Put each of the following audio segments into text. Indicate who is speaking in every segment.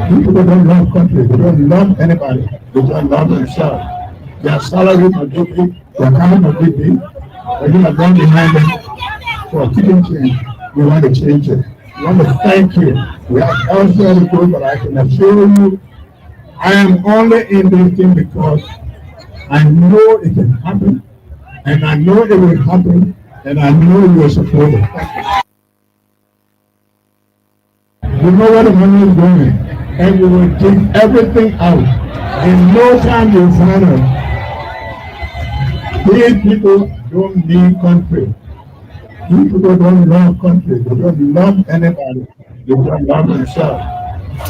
Speaker 1: People don't love country. They don't love anybody. They don't love themselves. Their salary might be big. Their car might be big. But you are going behind them for keeping change. We want to change it. We want to thank you. We have elsewhere to go, but I can assure you, I am only in this thing because I know it can happen, and I know it will happen, and I know you are supported. We know where the money is going, and we will take everything out. In no time you'll find us. These people don't need country. These people don't love country. They don't love anybody. They don't love themselves.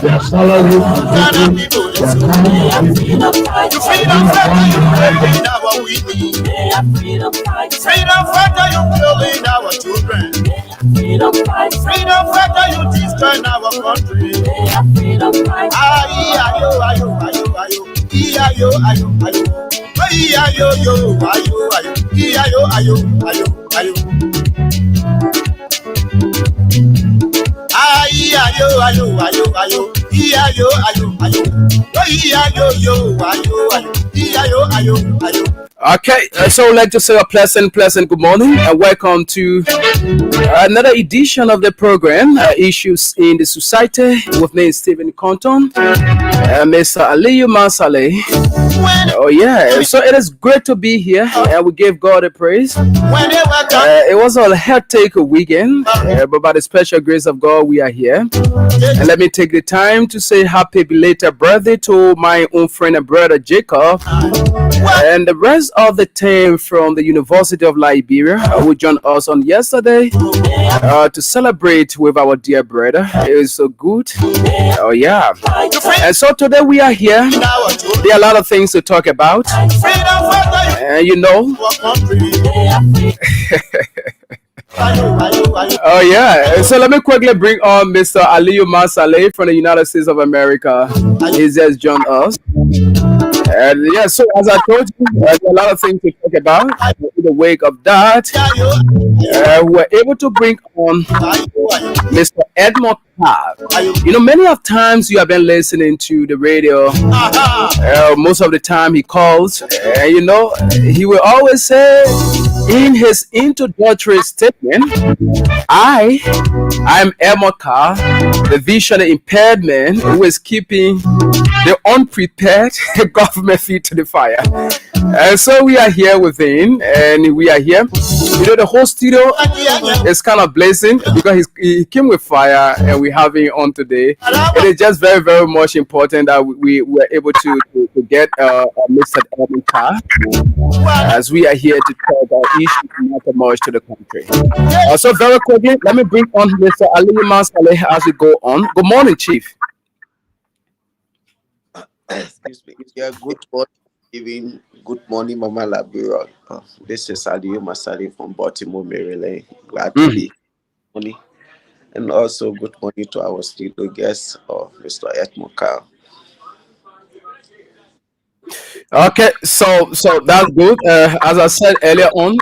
Speaker 1: Their salary
Speaker 2: Ghana
Speaker 1: is
Speaker 2: people,
Speaker 1: their
Speaker 2: listen.
Speaker 1: time is
Speaker 2: You freedom fighter, you killing our weekly. Freedom fighter, you killing our children. Freedom fighter, you destroy our country. Ayo, ayo, ayo, ayo. Ayo, ayo, ayo. Ayo, ayo, ayo, ayo, ayo, ayo. Ayo, ayo, ayo, ayo, ayo. Ayo, ayo, ayo. Ayo, yo, ayo, ayo. Ayo, ayo, ayo.
Speaker 3: Okay, so let's just say a pleasant good morning and welcome to another edition of the program, Issues in the Society, with me, Stephen Compton, Mr. Aliyu Masale. Oh, yeah, so it is great to be here, and we give God a praise. It was a hectic weekend, but by the special grace of God, we are here. And let me take the time to say happy belated birthday to my own friend and brother Jacob, and the rest of the team from the University of Liberia who joined us on yesterday to celebrate with our dear brother. It was so good. Oh, yeah. And so today we are here. There are a lot of things to talk about. And you know. Oh, yeah. So let me quickly bring on Mr. Aliyu Masale from the United States of America. He just joined us. And yeah, so as I told you, there's a lot of things to talk about. In the wake of that, we're able to bring on Mr. Edmond Carr. You know, many of times you have been listening to the radio. Most of the time he calls, and you know, he will always say in his introductory statement, I'm Edmond Carr, the visually impaired man who is keeping the unprepared government feet to the fire. And so we are here with him, and we are here. You know, the whole studio is kind of blazing because he came with fire, and we have him on today. It is just very, very much important that we were able to get Mr. Edmond Carr, as we are here to talk about issues matter much to the country. So very quickly, let me bring on Mr. Aliyu Masale as we go on. Good morning, Chief.
Speaker 4: Excuse me. Yeah, good morning, even good morning, Mama Labiro. This is Aliyu Masale from Baltimore, Maryland. Glad to be morning. And also good morning to our studio guest, Mr. Edmond Carr.
Speaker 3: Okay, so that's good. As I said earlier on,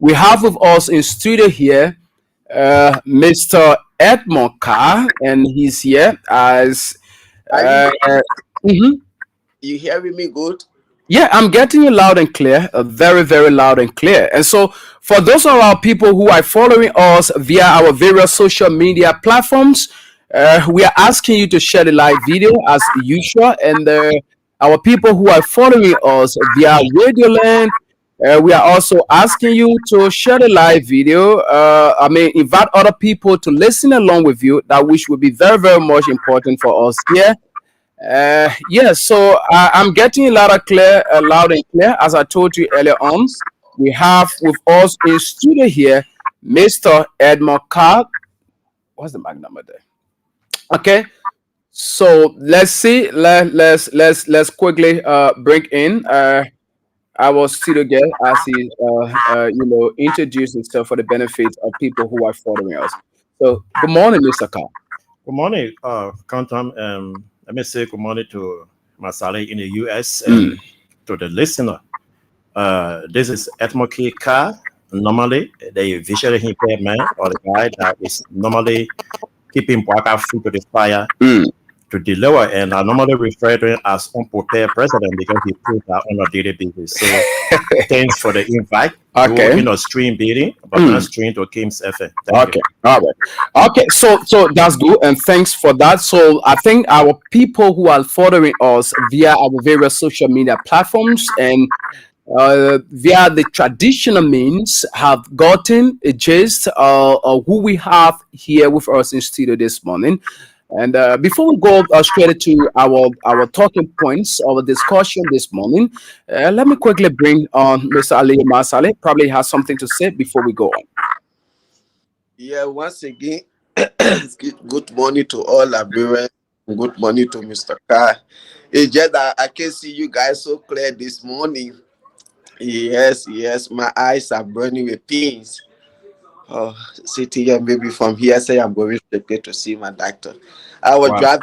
Speaker 3: we have with us in studio here Mr. Edmond Carr, and he's here as.
Speaker 4: You hearing me good?
Speaker 3: Yeah, I'm getting you loud and clear, very, very loud and clear. And so, for those of our people who are following us via our various social media platforms, we are asking you to share the live video as usual. And our people who are following us via Radio Land, we are also asking you to share the live video. Invite other people to listen along with you, that which will be very, very much important for us here. So I'm getting loud and clear, as I told you earlier on. We have with us in studio here Mr. Edmond Carr. What's the mic number there? Okay, so let's see. Let's quickly bring in our studio guest as he introduce himself for the benefit of people who are following us. So good morning, Mr. Carr.
Speaker 5: Good morning, Compton. Let me say good morning to Masale in the US and to the listener. This is Edmond Carr. Normally, the visually impaired man or the guy that is normally keeping Bwaka food to the fire to to deliver, and I normally refer to him as unprepared president because he put that on a daily basis. So thanks for the invite.
Speaker 3: Okay.
Speaker 5: Stream building, but not stream to King's FM. Thank
Speaker 3: Okay.
Speaker 5: you.
Speaker 3: All right. Okay. So that's good, and thanks for that. So I think our people who are following us via our various social media platforms and via the traditional means have gotten a gist of who we have here with us in studio this morning. And before we go straight to our talking points of the discussion this morning, let me quickly bring on Mr. Ali Masale. Probably has something to say before we go on.
Speaker 4: Yeah, once again, good morning to all Liberians. Good morning to Mr. Carr. It's just that I can see you guys so clear this morning. Yes, my eyes are burning with pains. Oh, sitting here, maybe from here, say I'm going straight to see my doctor. I was driving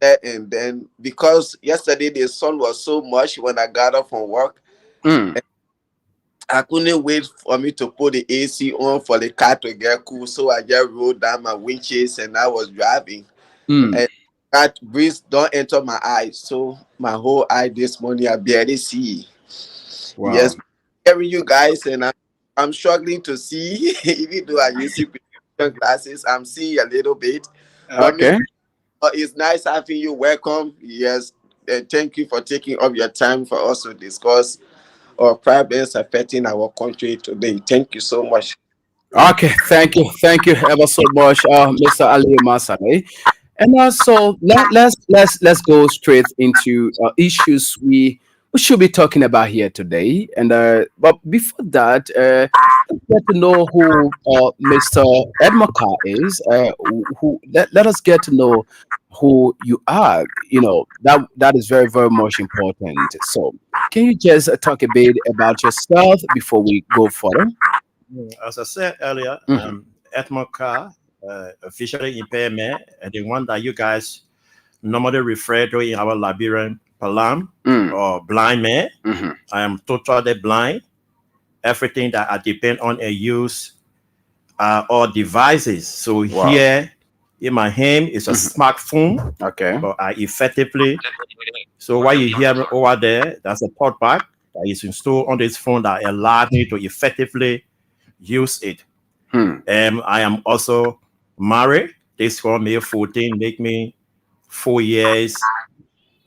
Speaker 4: there, and then because yesterday the sun was so much when I got up from work, I couldn't wait for me to put the AC on for the car to get cool. So I just rolled down my windshield and I was driving. And that breeze don't enter my eyes. So my whole eye this morning, I barely see.
Speaker 3: Wow.
Speaker 4: Yes, hearing you guys, and I'm struggling to see, even though I use prescription glasses, I'm seeing a little bit.
Speaker 3: Okay.
Speaker 4: But it's nice having you. Welcome. Yes, and thank you for taking up your time for us to discuss our problems affecting our country today. Thank you so much.
Speaker 3: Okay, thank you ever so much, Mr. Ali Masane. And so let's go straight into issues we should be talking about here today. And but before that, let's get to know who Mr. Edmond Carr is. Let us get to know who you are. You know that is very very much important. So can you just talk a bit about yourself before we go further?
Speaker 5: As I said earlier, Edmond Carr, officially impairment, and the one that you guys normally refer to in our Liberian Palam or blind man. I am totally blind. Everything that I depend on and use are all devices. So here in my hand is a smartphone.
Speaker 3: Okay.
Speaker 5: But I effectively, so what you hear over there, that's a port back that is installed on this phone that allows me to effectively use it. And I am also married. This one May 14 make me 4 years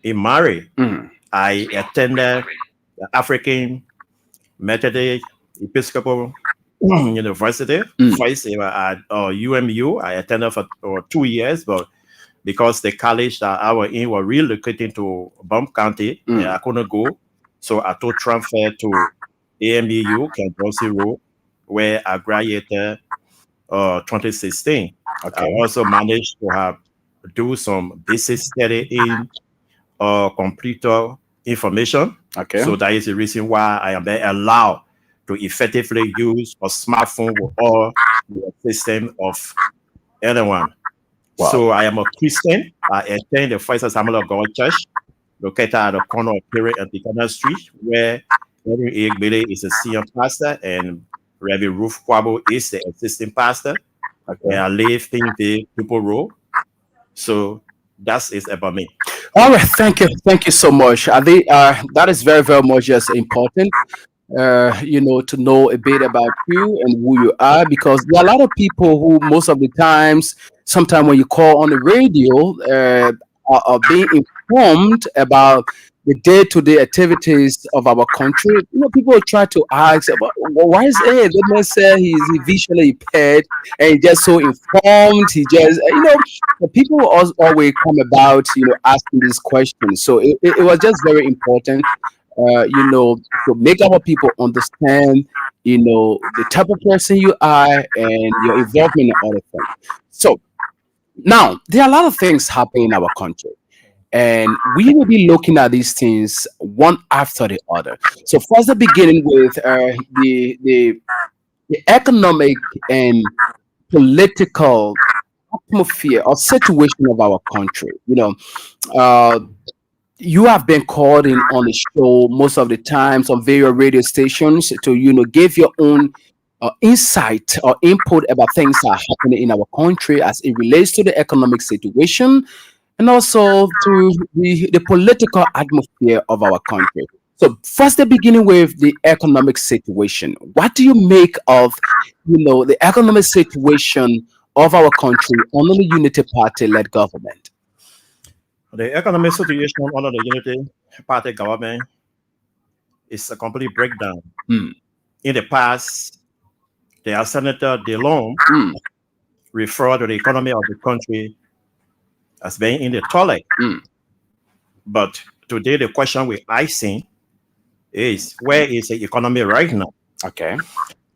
Speaker 5: in married. I attended the African Methodist Episcopal University. First at UMU. I attended for 2 years, but because the college that I was in was relocating to Bump County, I couldn't go. So I took transfer to AMEU, Cambosi Road, where I graduated 2016. Okay. I also managed to do some basic study in computer information. Okay. So that is the reason why I am allowed to effectively use a smartphone with all the system of anyone. Wow. So I am a Christian. I attend the First Assembly of God Church, located at the corner of Perry and Buchanan Street, where Reverend Igbele is a senior pastor and Reverend Ruth Kwabo is the assistant pastor. Okay. And I live in the People Road. So that is about me.
Speaker 3: All right, thank you so much. That is very very much just important. To know a bit about you and who you are, because there are a lot of people who most of the times, sometimes when you call on the radio, are being informed about the day-to-day activities of our country. People try to ask about, well, why is it? They may say he's visually impaired and he's just so informed. He just, the people always come about, asking these questions. So it was just very important, to make our people understand, the type of person you are and your involvement in other things. So now there are a lot of things happening in our country. And we will be looking at these things one after the other. So first, the beginning with the economic and political atmosphere or situation of our country. You have been called in on the show most of the times on various radio stations to give your own insight or input about things that are happening in our country as it relates to the economic situation. and also to the political atmosphere of our country. So, first, beginning with the economic situation. What do you make of, the economic situation of our country under the Unity Party-led government?
Speaker 5: The economic situation under the Unity Party government is a complete breakdown.
Speaker 3: Mm.
Speaker 5: In the past, the Senator DeLong referred to the economy of the country as being in the toilet. But today, the question we're asking is, where is the economy right now?
Speaker 3: Okay.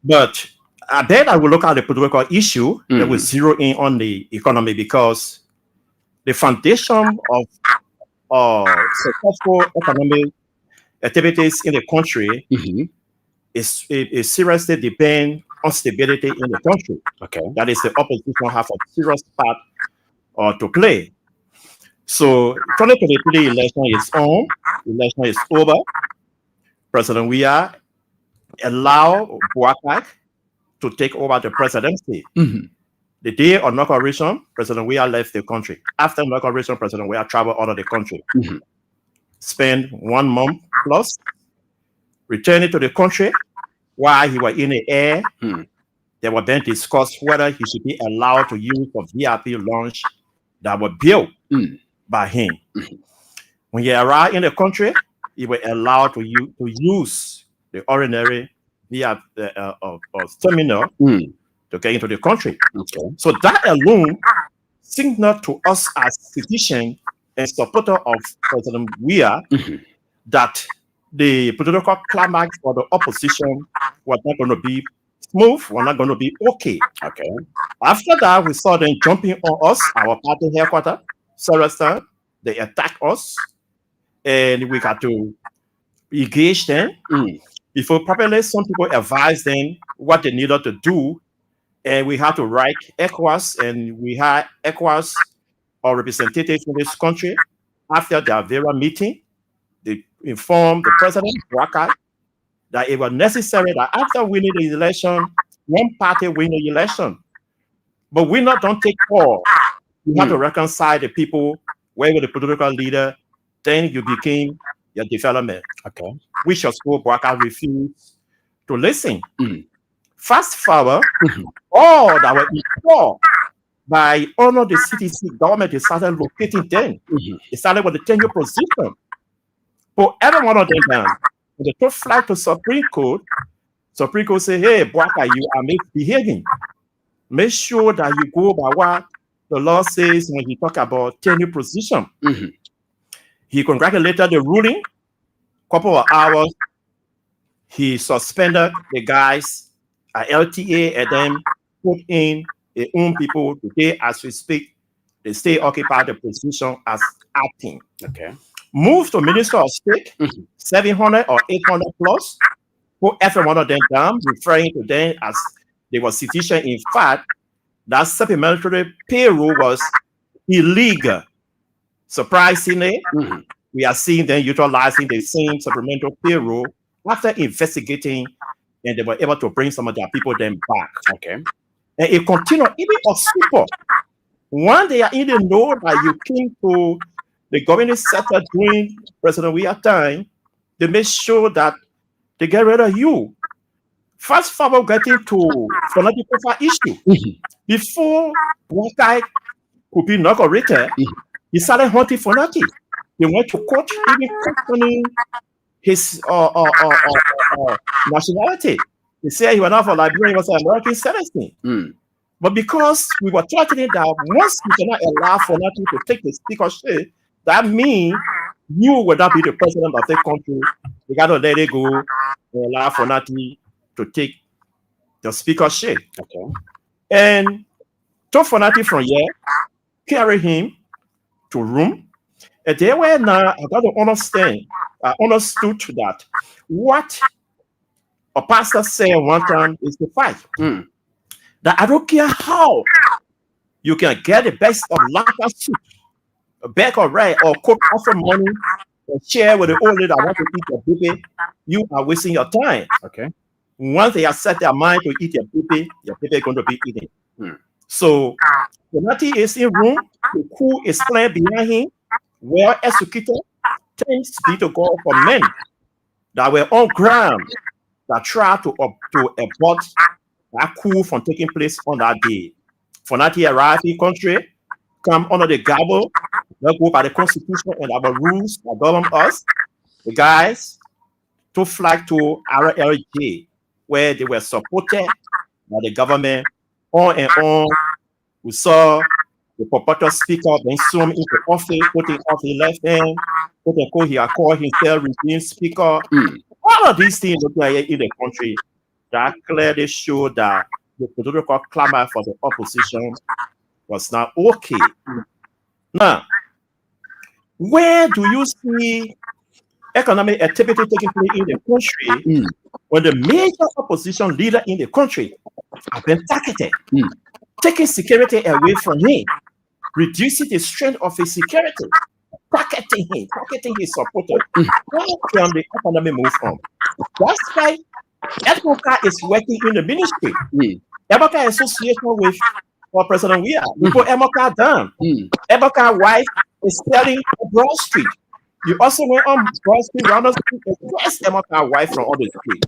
Speaker 5: But I bet I will look at the political issue that will zero in on the economy, because the foundation of successful economic activities in the country is seriously depend on stability in the country.
Speaker 3: Okay.
Speaker 5: That is, the opposition have a serious part to play. So 2023 election is on. Election is over. President Weah allowed Boakai to take over the presidency. The day of inauguration, President Weah left the country. After inauguration, President Weah traveled out of the country. Spent 1 month plus, returning to the country. While he was in the air, they were then discussed whether he should be allowed to use the VIP lounge that was built by him. When he arrived in the country, he was allowed to use the ordinary VIP terminal to get into the country.
Speaker 3: Okay.
Speaker 5: So that alone signaled to us as citizens and supporters of President Weah that the political climate for the opposition was not going to be smooth, was not going to be okay.
Speaker 3: Okay.
Speaker 5: After that, we saw them jumping on us, our party headquarters, Sarastan. They attacked us, and we got to engage them. Before properly, some people advised them what they needed to do, and we had to write ECOWAS, and we had ECOWAS or representatives in this country. After their very meeting, they informed the president, Boakai, that it was necessary that after winning the election, one party win the election. But we not don't take all. You have to reconcile the people, where the political leader, then you begin your development.
Speaker 3: Okay.
Speaker 5: Which of course Boakai refused to listen. Fast forward, all that were installed by honor the CTC government, they started locating them. It started with the 10-year position. For every one of them down, when they took flight to Supreme Court said, hey, Boakai, you are misbehaving. Make sure that you go by what the law says when he talk about 10-year position. He congratulated the ruling. Couple of hours, he suspended the guys at LTA and then put in their own people. Today, as we speak, they stay occupied the position as acting.
Speaker 3: Okay.
Speaker 5: Moved to Minister of State, 700 or 800 plus, put every one of them down, referring to them as they were citizens. In fact, that supplementary payroll was illegal. Surprisingly, we are seeing them utilizing the same supplemental payroll after investigating, and they were able to bring some of their people then back.
Speaker 3: Okay.
Speaker 5: And it continued, even of super. One day, I didn't know that you came to the government sector during President Weah time, they make sure that they get rid of you. Fast forward getting to political issue. Before Boakai could be inaugurated, he started hunting Fonati. He went to court, even questioning his nationality. He said he was not for Liberian, he was an American citizen. But because we were threatening that once we cannot allow Fonati to take the speakership, that means you will not be the president of the country. You got to let it go and allow Fonati to take the speakership.
Speaker 3: Okay.
Speaker 5: And took Fonati from here, carry him to room. And they were now, I got to understand, I understood that what a pastor said one time is the fight. That I don't care how you can get the best of lacquer suit, a bag of rice, or cook offer money and share with the old lady that want to eat your baby, you are wasting your time.
Speaker 3: Okay.
Speaker 5: Once they have set their mind to eat your baby is going to be eaten. So Konate is in room, the coup is playing behind him, well executed, thanks be to God for men that were on ground that tried to abort that coup from taking place on that day. Konate arrived in country, come under the gabble, they go by the constitution and our rules that govern us. The guys to fly to RLJ, where they were supported by the government on and on. We saw the purported speaker being summoned into office, putting off his left hand, he had called himself regime speaker. All of these things looking at in the country that clearly show that the political clamor for the opposition was not okay. Now, where do you see economic activity taking place in the country when the major opposition leader in the country have been targeted, taking security away from him, reducing the strength of his security, targeting him, targeting his supporters? How can the economy move on? That's why Edmoka is working in the ministry. Edmoka association with President Weah. You put Edmoka down. Edmoka's wife is selling on Broad Street. You also went on Broad Street, Ronald Street, and press Edmoka's wife from on the street.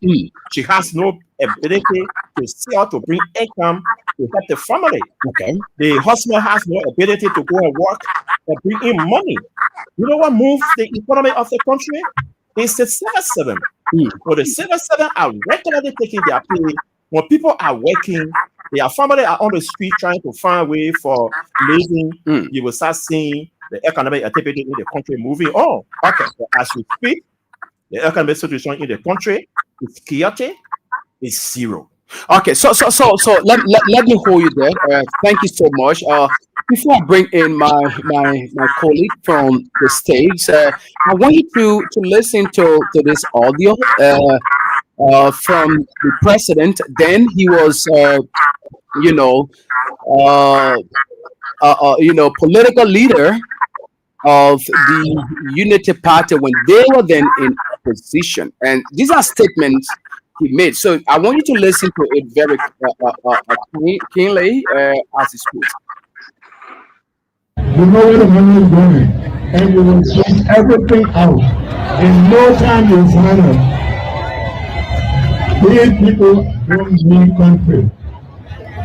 Speaker 5: She has no ability to sell, to bring income to help the family. Okay. The husband has no ability to go and work and bring in money. You know what moves the economy of the country? It's the 7-7. So the 7-7 are regularly taking their pay. When people are working, their family are on the street trying to find a way for living. You will start seeing the economic activity in the country moving on. Okay. So as we speak, the economic situation in the country is chaotic, is zero.
Speaker 3: Okay, so let me hold you there. Thank you so much. Before I bring in my colleague from the States, I want you to listen to this audio from the president. Then he was, political leader of the Unity Party when they were then in opposition, and these are statements he made. So I want you to listen to it very keenly as he speaks.
Speaker 1: You know where the money is going, and you will sort everything out. In no time you'll find out. These people don't need country.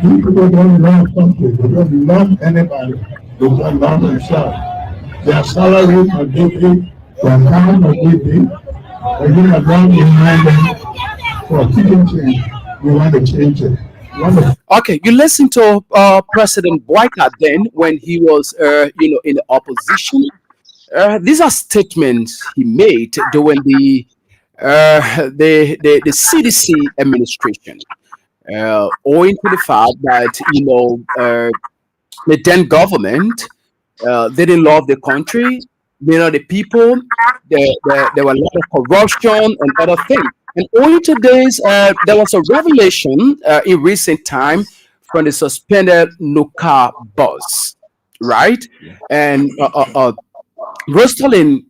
Speaker 1: These people don't love country. They don't love anybody. They don't love themselves. Their salary are duty, their time are duty. They're going to run behind them for keeping change. We want to change it.
Speaker 3: Okay, you listen to President Boyka then when he was, in the opposition. These are statements he made during the CDC administration, owing to the fact that the then government didn't love the country, the people. There were a lot of corruption and other things. And only today, there was a revelation in recent time from the suspended Nuka boss, right? And Rosalind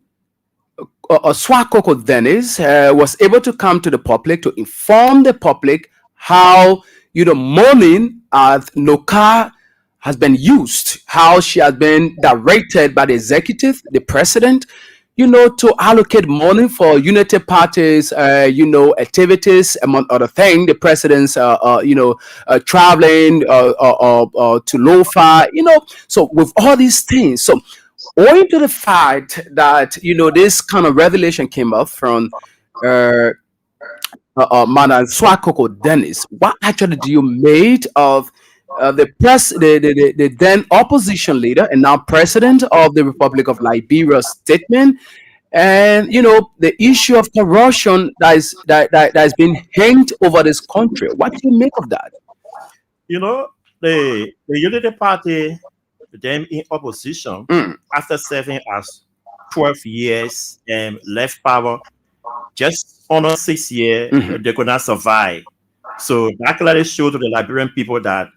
Speaker 3: Swakoko Dennis was able to come to the public to inform the public how money at Nuka has been used, how she has been directed by the executive, the president, to allocate money for Unity Parties, activities, among other things. The president's, traveling to Lofa, So with all these things, so owing to the fact that this kind of revelation came up from Madam Swakoko Dennis, what actually do you make of the then opposition leader and now president of the Republic of Liberia's statement, and the issue of corruption that has been hanged over this country? What do you make of that?
Speaker 5: The Unity Party, them in opposition, after serving as 12 years and left power, just under 6 years, they could not survive. So that clearly showed to the Liberian people that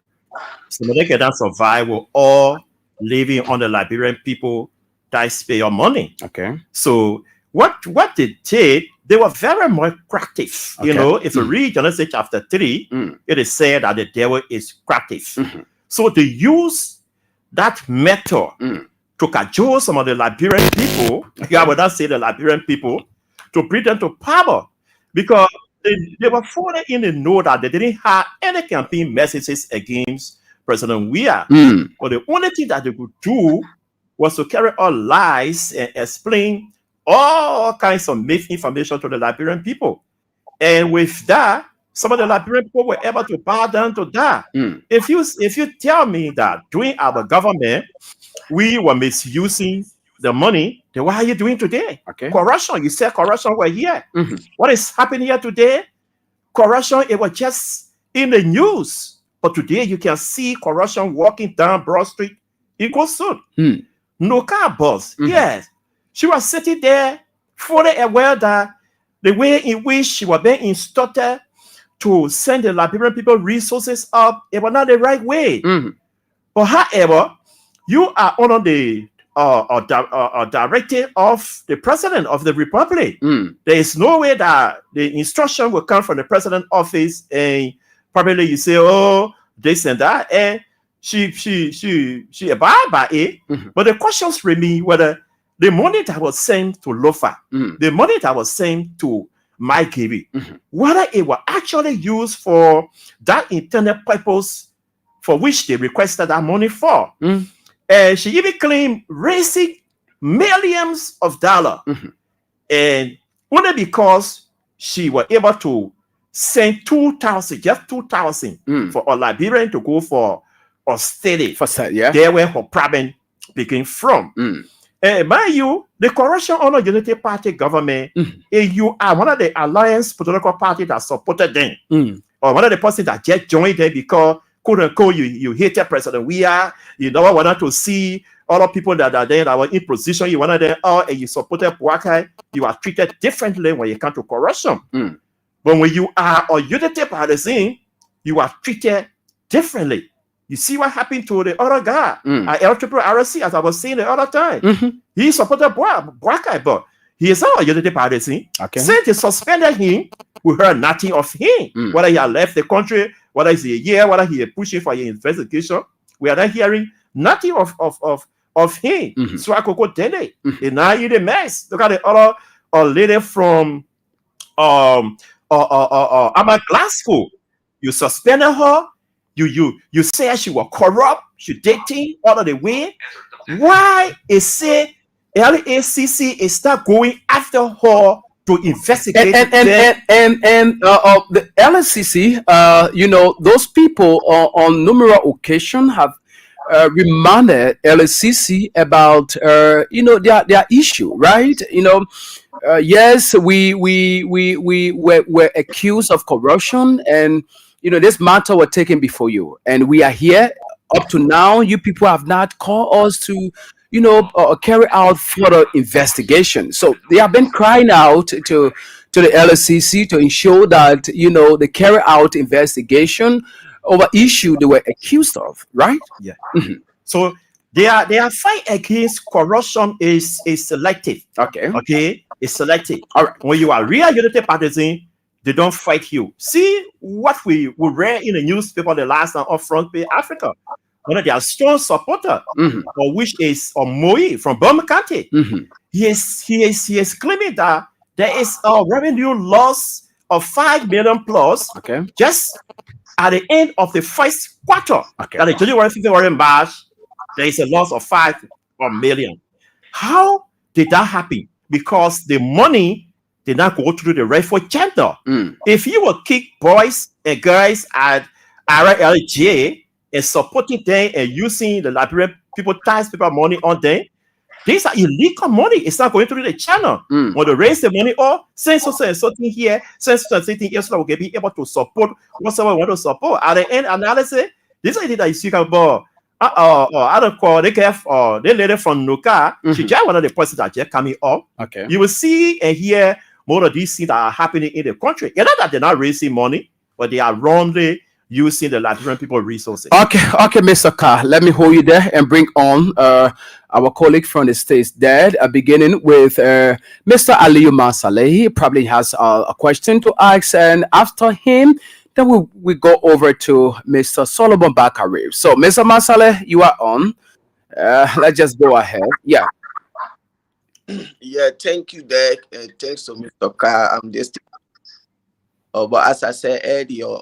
Speaker 5: some of them cannot survive. We're all living on the Liberian people that pay your money. Okay. So what they did, they were very much craftive. Okay. If you read Genesis chapter 3, it is said that the devil is craftive. So they use that method to cajole some of the Liberian people, I would not say the Liberian people, to bring them to power. Because they were fully in the know that they didn't have any campaign messages against President Weah. But the only thing that they could do was to carry out lies and explain all kinds of misinformation to the Liberian people. And with that, some of the Liberian people were able to bow down to that. If you tell me that during our government, we were misusing the money, then what are you doing today?
Speaker 3: Okay.
Speaker 5: Corruption. You said corruption were here. What is happening here today? Corruption, it was just in the news. But today you can see corruption walking down Broad Street in Kosovo. No car boss. Yes. She was sitting there fully aware that the way in which she was being instructed to send the Liberian people resources up, it was not the right way. But however, you are under the directive of the president of the republic. There is no way that the instruction will come from the president's office and probably you say, oh, this and that, and she abide by it. But the questions remain whether the money that was sent to Lofa, the money that was sent to Mike Gibby, whether it was actually used for that intended purpose for which they requested that money for. And she even claimed raising millions of dollars. And only because she was able to send 2,000, just 2,000 for a Liberian to go for a study. There where her problem began from. And mind you, the corruption under Unity Party government, you are one of the alliance political parties that supported them. Or one of the persons that just joined them because, quote unquote, you hated President Weah, you never wanted to see other people that are there that were in position, you wanted them out, and you supported Boakai, you are treated differently when you come to corruption. But when you are a Unity partisan, you are treated differently. You see what happened to the other guy at LRRC, as I was saying the other time. He supported Boakai, but he is not a Unity partisan. Since they suspended him, we heard nothing of him. Whether he had left the country, whether it's a year, whether he is pushing for an investigation, we are not hearing nothing of him. So I could go Dene. And now in the mess. Look at the other lady from Ahmad Glasgow. You suspended her. You say she was corrupt, she dating all of the way. Why is it LACC is not going after her to investigate?
Speaker 3: And the LACC, you know, those people on numerous occasions have reminded LACC about you know, their issue, right? You know, yes, we were accused of corruption, and you know, this matter was taken before you, and we are here. Up to now, you people have not called us to, you know, carry out further investigation. So they have been crying out to the LSCC to ensure that, you know, they carry out investigation over issue they were accused of, right?
Speaker 5: Yeah. So their fight against corruption is selective. Okay, it's selective. All right. When you are real Unity partisan, they don't fight you. See what we read in the newspaper the last time of Front Page Africa. One of their strong supporter, or which is Moi from Burma County. He is claiming that there is a revenue loss of 5 million plus. Just at the end of the first quarter. That is January, February, March, there is a loss of 5 million. How did that happen? Because the money did not go through the rightful channel. If you will kick boys and girls at RLJ and supporting them and using the Liberian people taxpayer money on them, these are illegal money. It's not going through the channel. When they raise the money, or send something here, send something here, so that we can be able to support whatever we want to support. At the end analysis, this is that you see about I don't call they have they lady from Nuka. She just one of the persons that just coming up. You will see and hear more of these things that are happening in the country. It's not that they're not raising money, but they are wrongly using the Liberian people resources.
Speaker 3: Okay, Mr. Carr, let me hold you there and bring on our colleague from the States there, beginning with Mr. Aliyu Masale. He probably has a question to ask, and after him, Then we go over to Mr. Solomon Bakari. So, Mr. Masale, you are on. Let's just go ahead. Yeah.
Speaker 4: Yeah, thank you, Derek, and thanks to Mr. Carr. I'm just, but as I said earlier,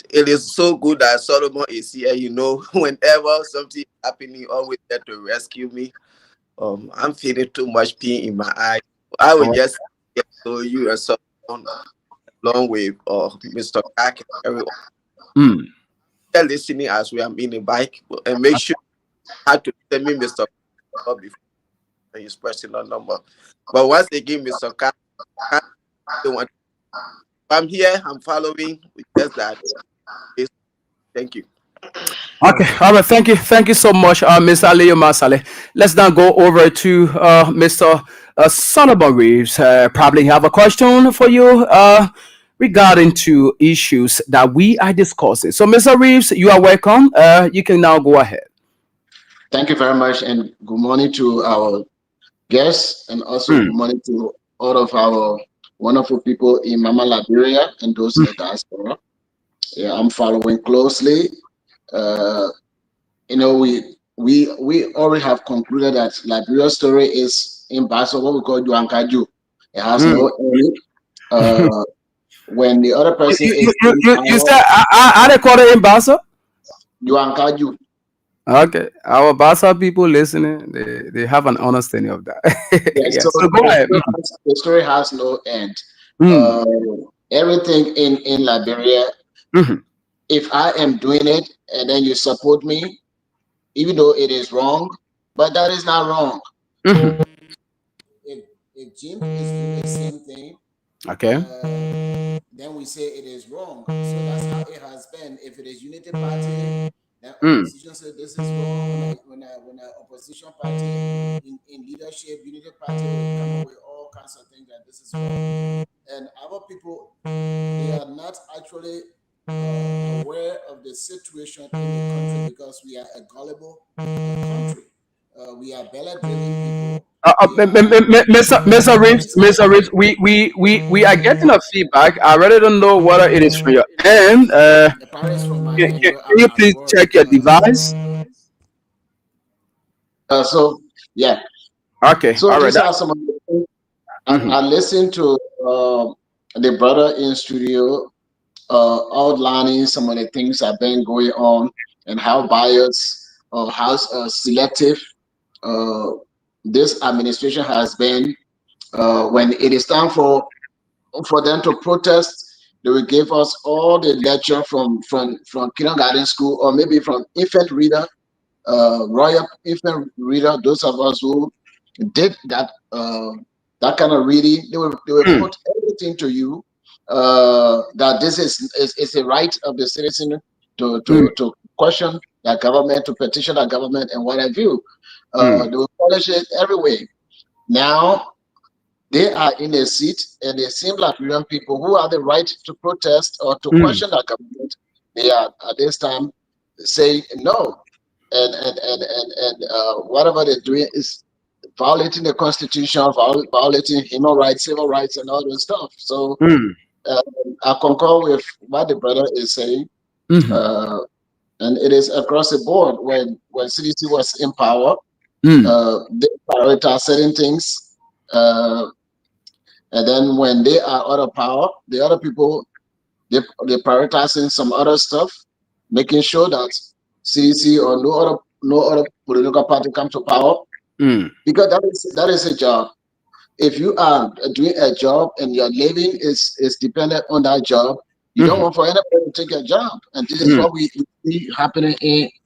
Speaker 4: it is so good that Solomon is here. You know, whenever something happening, he always there to rescue me. I'm feeling too much pain in my eye. I will just get to you and Solomon along with Mr. Carr and everyone. They're listening as we are in the bike, and make sure you have to send me Mr. Carr before his personal number. But once they give Mr. Carr, I'm here, I'm following. Just that. Thank you.
Speaker 3: Okay, all right. Thank you so much, Mr. Aliyu Masale. Let's now go over to Mr. Solomon Reeves. Probably have a question for you regarding to issues that we are discussing. So, Mr. Reeves, you are welcome. You can now go ahead.
Speaker 6: Thank you very much, and good morning to our guests, and also good morning to all of our wonderful people in Mama Liberia and those in the diaspora. Yeah, I'm following closely. You know, we already have concluded that Liberia's story is impossible. What we call Juankaju. It has no end. When the other person
Speaker 3: you said I they call it in Basa?
Speaker 6: Juankaju.
Speaker 3: Okay, our Basa people listening, they have an understanding of that.
Speaker 6: Yes,
Speaker 3: So go ahead.
Speaker 6: the story has no end. Everything in Liberia, if I am doing it and then you support me, even though it is wrong, but that is not wrong. If Jim is doing the same thing,
Speaker 3: Okay.
Speaker 6: then we say it is wrong. So that's how it has been. If it is Unity Party, then opposition says this is wrong. When an opposition party in leadership, Unity Party will come up with all kinds of things that this is wrong. And our people, they are not actually aware of the situation in the country because we are a gullible country. We are belly-driven people.
Speaker 3: Mr. Reeves, we are getting a feedback. I really don't know whether it is from your end.
Speaker 6: The parents from my end
Speaker 3: Can you please check your device?
Speaker 6: So yeah.
Speaker 3: Okay.
Speaker 6: So
Speaker 3: all right.
Speaker 6: these are some of the things. I listened to the brother in studio outlining some of the things that have been going on and how biased or how selective this administration has been. When it is time for them to protest, they will give us all the lecture from kindergarten school or maybe from infant reader, royal infant reader. Those of us who did that kind of reading, they will put everything to you that this is a right of the citizen to question that government, to petition that government, and what have you. They will polish it every way. Now they are in a seat, and they seem like young people who have the right to protest or to question that government. They are at this time saying no, and whatever they're doing is violating the Constitution, violating human rights, civil rights, and all those stuff. So I concur with what the brother is saying, and it is across the board. When CDC was in power, they prioritize certain things, and then when they are out of power, the other people they're prioritizing some other stuff, making sure that CDC or no other political party come to power, because that is a job. If you are doing a job and your living is dependent on that job, you don't want for anybody to take a job, and this is what we see happening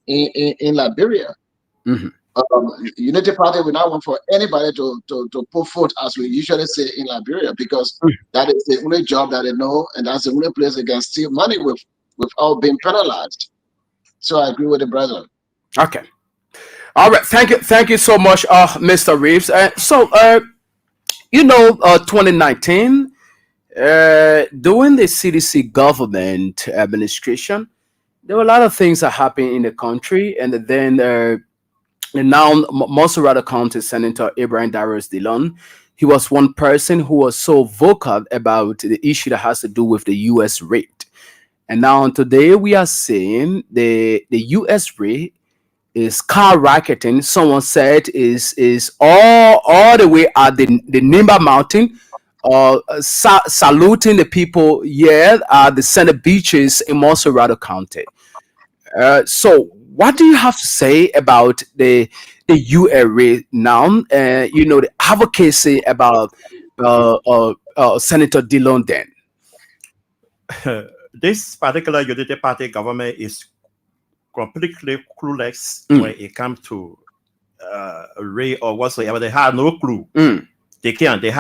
Speaker 6: in Liberia. Unity Party will not want for anybody to put foot, as we usually say in Liberia, because that is the only job that they know, and that's the only place they can steal money without being penalized. So I agree with the brother.
Speaker 3: Okay. All right. Thank you so much, Mr. Reeves. So 2019, during the CDC government administration, there were a lot of things that happened in the country, and then now Monserrate County Senator Ibrahim Darius Dillon, he was one person who was so vocal about the issue that has to do with the U.S. rate. And now today we are seeing the US rate is skyrocketing. Someone said is all the way at the Nimba Mountain, saluting the people here at the center beaches in Monserrado County. So what do you have to say about the URA now? The advocacy about Senator Dillon then.
Speaker 5: This particular Unity Party government is completely clueless when it comes to rate or whatsoever. They have no clue. They can't. They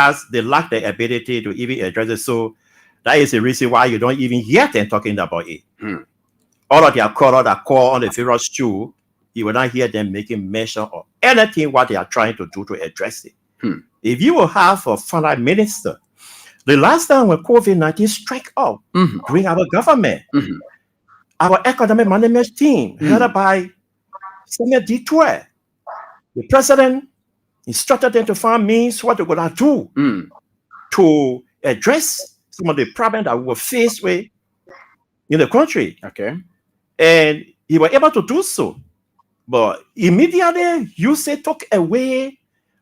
Speaker 5: lack the ability to even address it. So that is the reason why you don't even hear them talking about it. All of their call on the various shoe, you will not hear them making mention of anything what they are trying to do to address it. If you will have a finance minister, the last time when COVID-19 struck up during our government, our economic management team, headed by Samuel Detour, the president instructed them to find means what they're going to do to address some of the problems that we were faced with in the country.
Speaker 3: Okay.
Speaker 5: And he was able to do so. But immediately, you say took away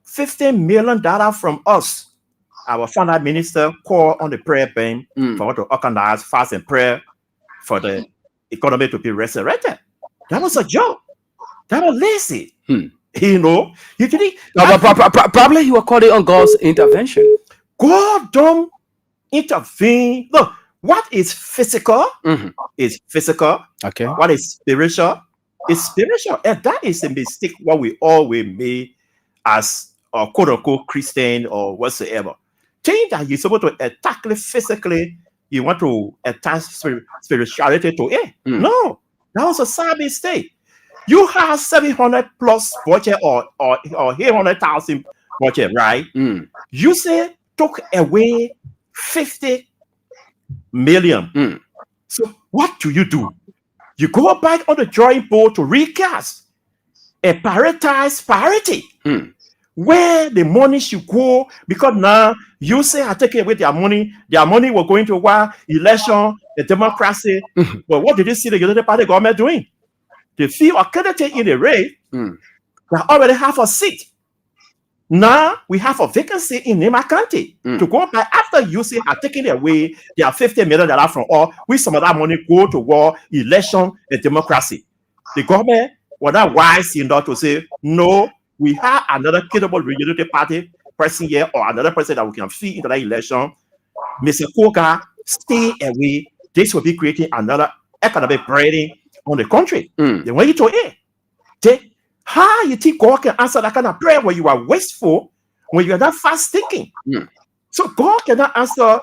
Speaker 5: $15 million from us. Our finance minister called on the prayer bank for us to organize fast and prayer for the economy to be resurrected. That was a joke. That was lazy. You didn't.
Speaker 3: Probably he was calling on God's intervention.
Speaker 5: God don't intervene. Look, what is physical is physical.
Speaker 3: Okay.
Speaker 5: What is spiritual is spiritual. And that is a mistake what we always made as a quote unquote Christian or whatsoever. Think that you're supposed to attack it physically, you want to attach spirituality to it. No, that was a sad mistake. You have 700 plus budget or 800,000 budget, right? You say took away 50 million. So what do? You go back on the drawing board to recast a prioritized priority where the money should go, because now you say I take away their money will go into war, election, the democracy. But what did you see the Unity Party government doing? The few are candidate in the race that already have a seat. Now we have a vacancy in Nema County to go back after you say are taking away their $50 million from all, with some of that money go to war, election, and democracy. The government was not wise enough to say, no, we have another capable Unity Party person here or another person that we can feed into that election. Mr. Koga, stay away. This will be creating another economic burden on the country. They want you to it. How you think God can answer that kind of prayer when you are wasteful, when you are not fast thinking? So God cannot answer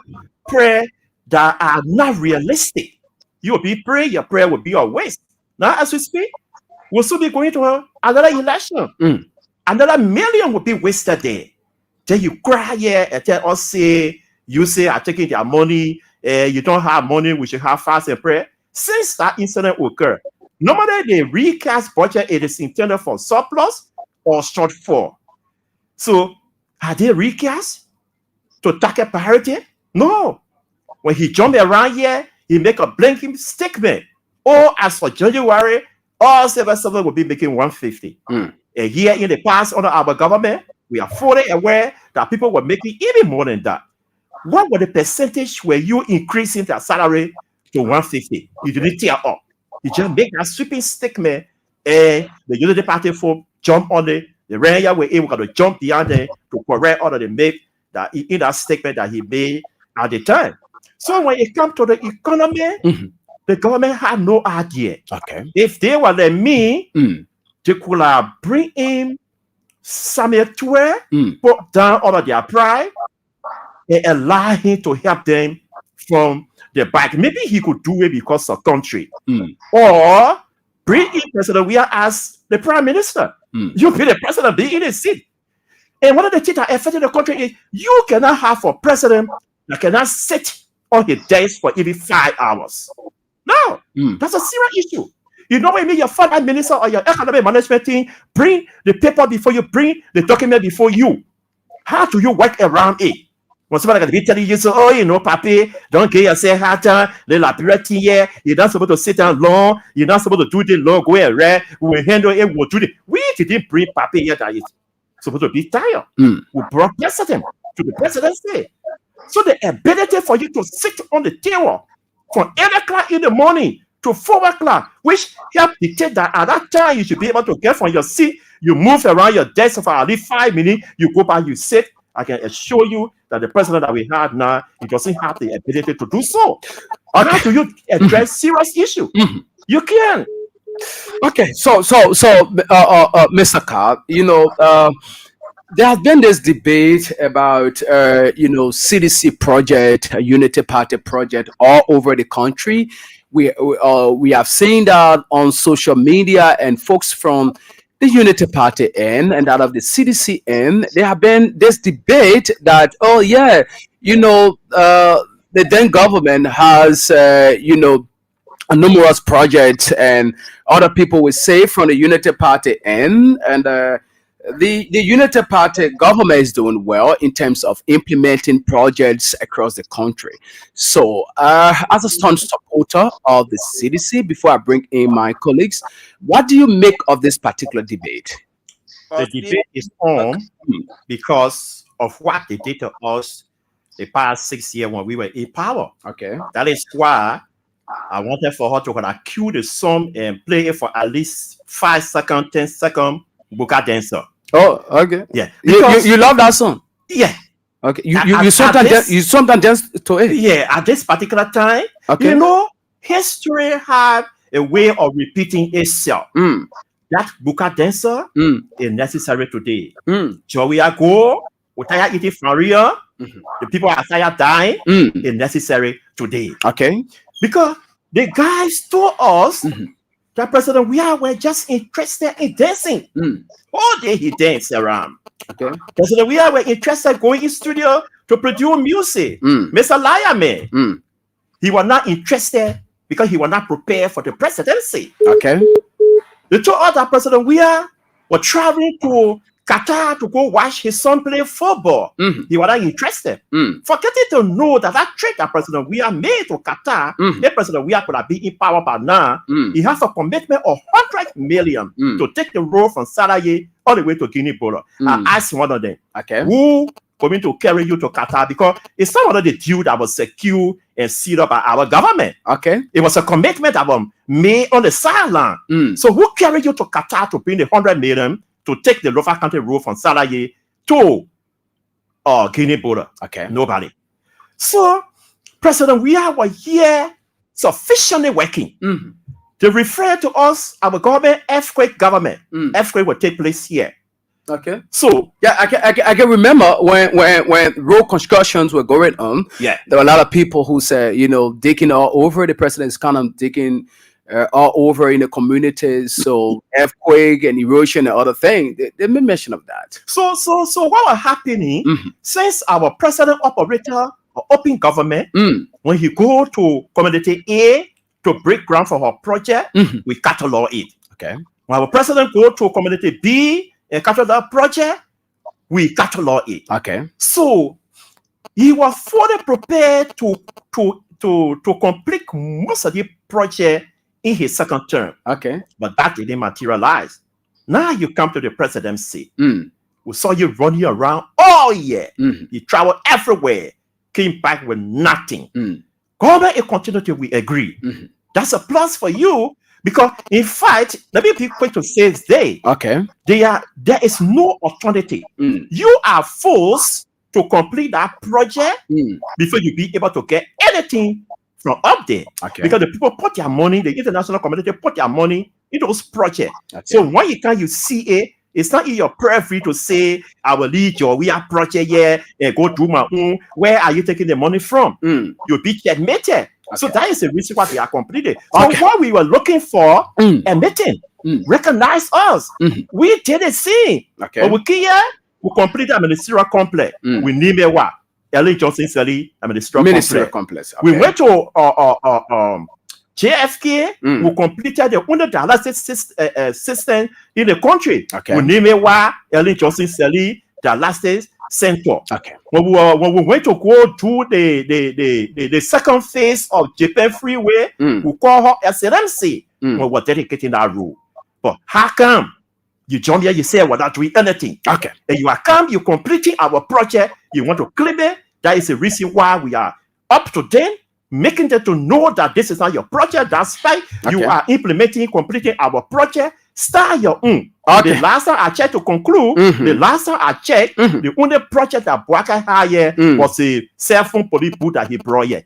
Speaker 5: prayer that are not realistic. You will be praying, your prayer will be a waste. Now, as we speak, we'll soon be going to another election. Another million will be wasted there. Then you cry here and tell us, say, you say, I'm taking their money, you don't have money, we should have fast and prayer. Since that incident occurred, normally the recast budget, it is intended for surplus or shortfall. So, are they recast to target priority? No. When he jumped around here, he make a blanket statement. Oh, as for January, all civil servants will be making 150. A year in the past under our government, we are fully aware that people were making even more than that. What were the percentage where you increasing their salary to 150? You didn't tear up. You just make that sweeping statement, and the Unity Party folk jump on it. The Renya were able to jump beyond it to correct all of the make that in that statement that he made at the time. So when it comes to the economy, the government had no idea.
Speaker 3: Okay.
Speaker 5: If they were like me, they could bring in Samuel Toure, put down all of their pride, and allow him to help them from the back. Maybe he could do it because of country. Or bring in President Weah as the prime minister. You be the president, be in his seat. And one of the things that affected the country is you cannot have a president that cannot sit on his desk for even 5 hours. No, that's a serious issue. You know what I mean? Your finance minister or your economic management team bring the paper before you, bring the document before you. How do you work around it? When somebody can be telling you, so, oh, you know, papi, don't get yourself hot, la period here, you're not supposed to sit down long, you're not supposed to do the long, go ahead, we will handle it, we'll do it. We didn't bring papi here that is supposed to be tired. We brought president to the presidency. So the ability for you to sit on the table from 8 o'clock in the morning to 4 o'clock, which help dictate that at that time you should be able to get from your seat, you move around your desk for at least 5 minutes, you go back, you sit. I can assure you that the president that we have now, he doesn't have the ability to do so. How do you address serious issue? You can.
Speaker 3: Okay, so, Mr. Carr, you know, there has been this debate about, you know, CDC project, Unity Party project all over the country. We have seen that on social media, and folks from the Unity Party end and that of the CDC end, there have been this debate that, oh yeah, you know, the then government has, you know, numerous projects, and other people will say from the Unity Party end, and the Unity Party government is doing well in terms of implementing projects across the country. So, as a strong supporter of the CDC, before I bring in my colleagues, what do you make of this particular debate?
Speaker 5: The debate is on because of what they did to us the past 6 years when we were in power.
Speaker 3: Okay.
Speaker 5: That is why I wanted for her to cue the song and play it for at least 5 seconds, 10 seconds, Buka dancer.
Speaker 3: Oh, okay.
Speaker 5: Yeah.
Speaker 3: You love that song?
Speaker 5: Yeah.
Speaker 3: Okay. You sometimes dance to it?
Speaker 5: Yeah, at this particular time,
Speaker 3: okay.
Speaker 5: You know, history have a way of repeating itself. That Buka dancer is necessary today. Joey go, Utaya eating Faria, the people are tired dying, is necessary today.
Speaker 3: Okay.
Speaker 5: Because the guys told us that President were just interested in dancing. All day he danced around.
Speaker 3: Okay.
Speaker 5: President were interested in going in studio to produce music. Mr. Lion, he was not interested because he was not prepared for the presidency.
Speaker 3: Okay.
Speaker 5: They told us that President were traveling to Qatar to go watch his son play football. He was not interested. Forgetting to know that trip that President made to Qatar, if President could have been in power by now, he has a commitment of 100 million to take the road from Sarajevo all the way to Guinea-Bissau. I asked one of them, who going to carry you to Qatar? Because it's not one of the deal that was secured and sealed up by our government. Okay. It was a commitment that was made on the sideline. So who carried you to Qatar to bring the 100 million to take the local country road from Sarajevo to Guinea-Bissau? Okay. Nobody. So President were here sufficiently working. They refer to us, our government, earthquake government. Earthquake will take place here.
Speaker 3: Okay.
Speaker 5: So
Speaker 3: yeah, I can remember when road constructions were going on.
Speaker 5: Yeah.
Speaker 3: There were a lot of people who said, you know, digging all over. The president's kind of digging all over in the communities. So earthquake and erosion and other things. They made mention of that.
Speaker 5: So what was happening since our president operator or open government, when he go to community A to break ground for our project, we catalog it. Okay. When our president go to community B and catalog project, we catalog it. Okay. So he was fully prepared to complete most of the project in his second term. Okay. But that didn't materialize. Now you come to the presidency. We saw you running around all year. You traveled everywhere, came back with nothing. Government and continuity, we agree. That's a plus for you because, in fact, let me be quick to say today. Okay. There is no alternative. You are forced to complete that project before you be able to get anything from up there. Okay. Because the people put their money, the international community put their money in those projects. Okay. So when you see it, it's not in your purview to say, I will lead your project here and go do my own. Where are you taking the money from? You'll be admitted. Okay. So that is the reason why we are completed. So what we were looking for, admitting, recognize us. We did the same. Okay. But we completed the ministerial complex. We need what? Ellen Johnson Sally, ministerial complex. Okay. We went to JFK, we completed the under dialysis system in the country. Okay. We named it Ellen Johnson Sally, dialysis center.
Speaker 3: Okay.
Speaker 5: When we went to go to the second phase of Japan Freeway, we call her SRMC. We were dedicating that road. But how come you join here, you say without doing anything?
Speaker 3: Okay.
Speaker 5: And you are come, you completing our project, you want to claim it. That is the reason why we are up to date, making them to know that this is not your project. That's why you are implementing, completing our project. Start your own.
Speaker 3: Okay.
Speaker 5: The last time I checked to conclude, the last time I checked, the only project that Boakai had here was a cell phone police booth that he brought here.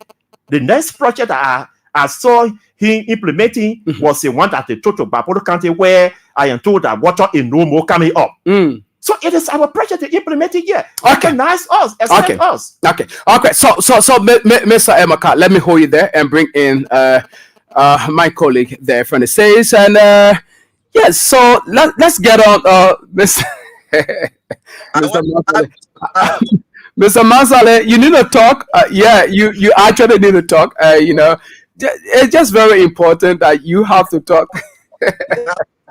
Speaker 5: The next project that I saw him implementing was the one at the Toto Baporo County, where I am told that water is no more coming up. So it is our project to implement it here. Recognize us, accept us.
Speaker 3: Okay. So, Mr. Emeka, let me hold you there and bring in my colleague there from the States. And yes, so let's get on, Mr. Mr. Masale, you need to talk. You actually need to talk. It's just very important that you have to talk.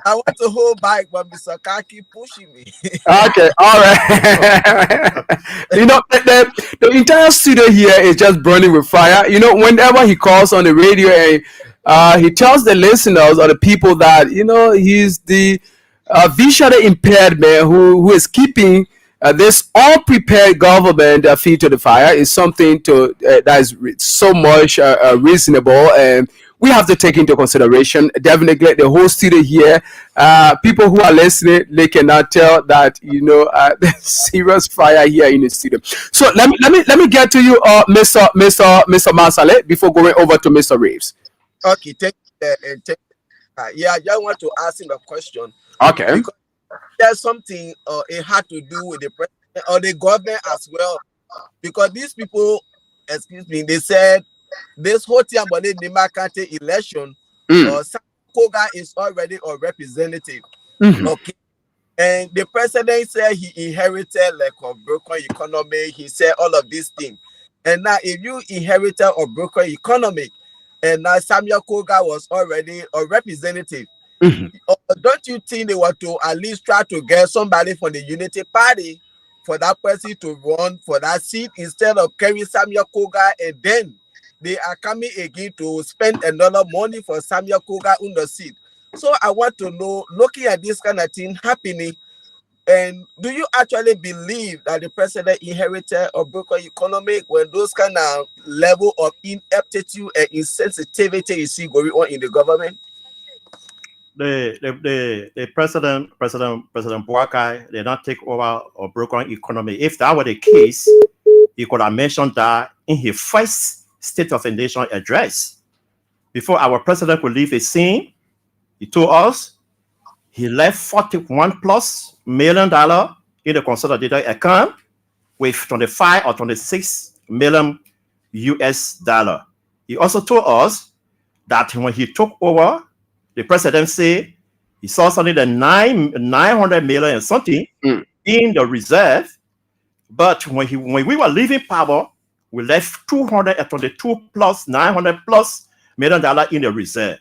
Speaker 7: I want to hold back, but Mr. Kaki pushing me.
Speaker 3: Okay, all right. The entire studio here is just burning with fire. Whenever he calls on the radio and he tells the listeners or the people that he's the visually impaired man who is keeping this unprepared government feet to the fire is something that is so much reasonable, and we have to take into consideration. Definitely, the whole studio here, people who are listening, they cannot tell that there's serious fire here in the studio. So let me get to you, Mr. Masale, before going over to Mr. Reeves.
Speaker 7: Okay, I just want to ask him a question.
Speaker 3: Okay.
Speaker 7: Because there's something it had to do with the president or the government as well, because these people, they said this whole thing about the Nimakate election, Koga is already a representative. Okay, and the president said he inherited like a broken economy. He said all of these things, and now if you inherited a broken economy, and now Samuel Koga was already a representative. Don't you think they were to at least try to get somebody from the Unity Party for that person to run for that seat instead of carrying Samuel Koga, and then they are coming again to spend another money for Samuel Koga on the seat? So I want to know, looking at this kind of thing happening, and do you actually believe that the president inherited a broken economy when those kind of level of ineptitude and insensitivity you see going on in the government?
Speaker 5: The president Boakai did not take over a broken economy. If that were the case, he could have mentioned that in his first State of the Nation address. Before our president could leave the scene, he told us he left $41+ million in the consolidated account with 25 or 26 million US dollar. He also told us that when he took over, the president said he saw something like 900 million and something in the reserve. But when we were leaving power, we left 222+ 900+ million in the reserve.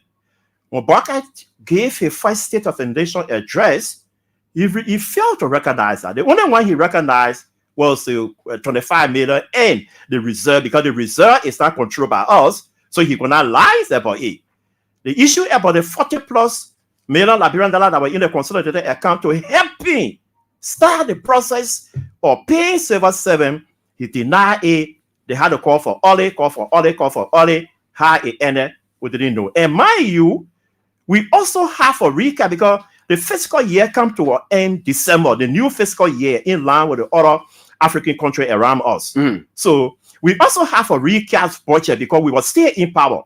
Speaker 5: When Boakai gave his first State of the Nation address, he failed to recognize that. The only one he recognized was the 25 million in the reserve, because the reserve is not controlled by us, so he could not lie about it. The issue about the 40+ million Liberian dollar that were in the consolidated account to help him start the process of paying Civil 7, he denied it. They had to call for Oli, how it ended, we didn't know. And mind you, we also have a recap because the fiscal year come to an end December, the new fiscal year, in line with the other African country around us. So we also have a recap budget because we were still in power.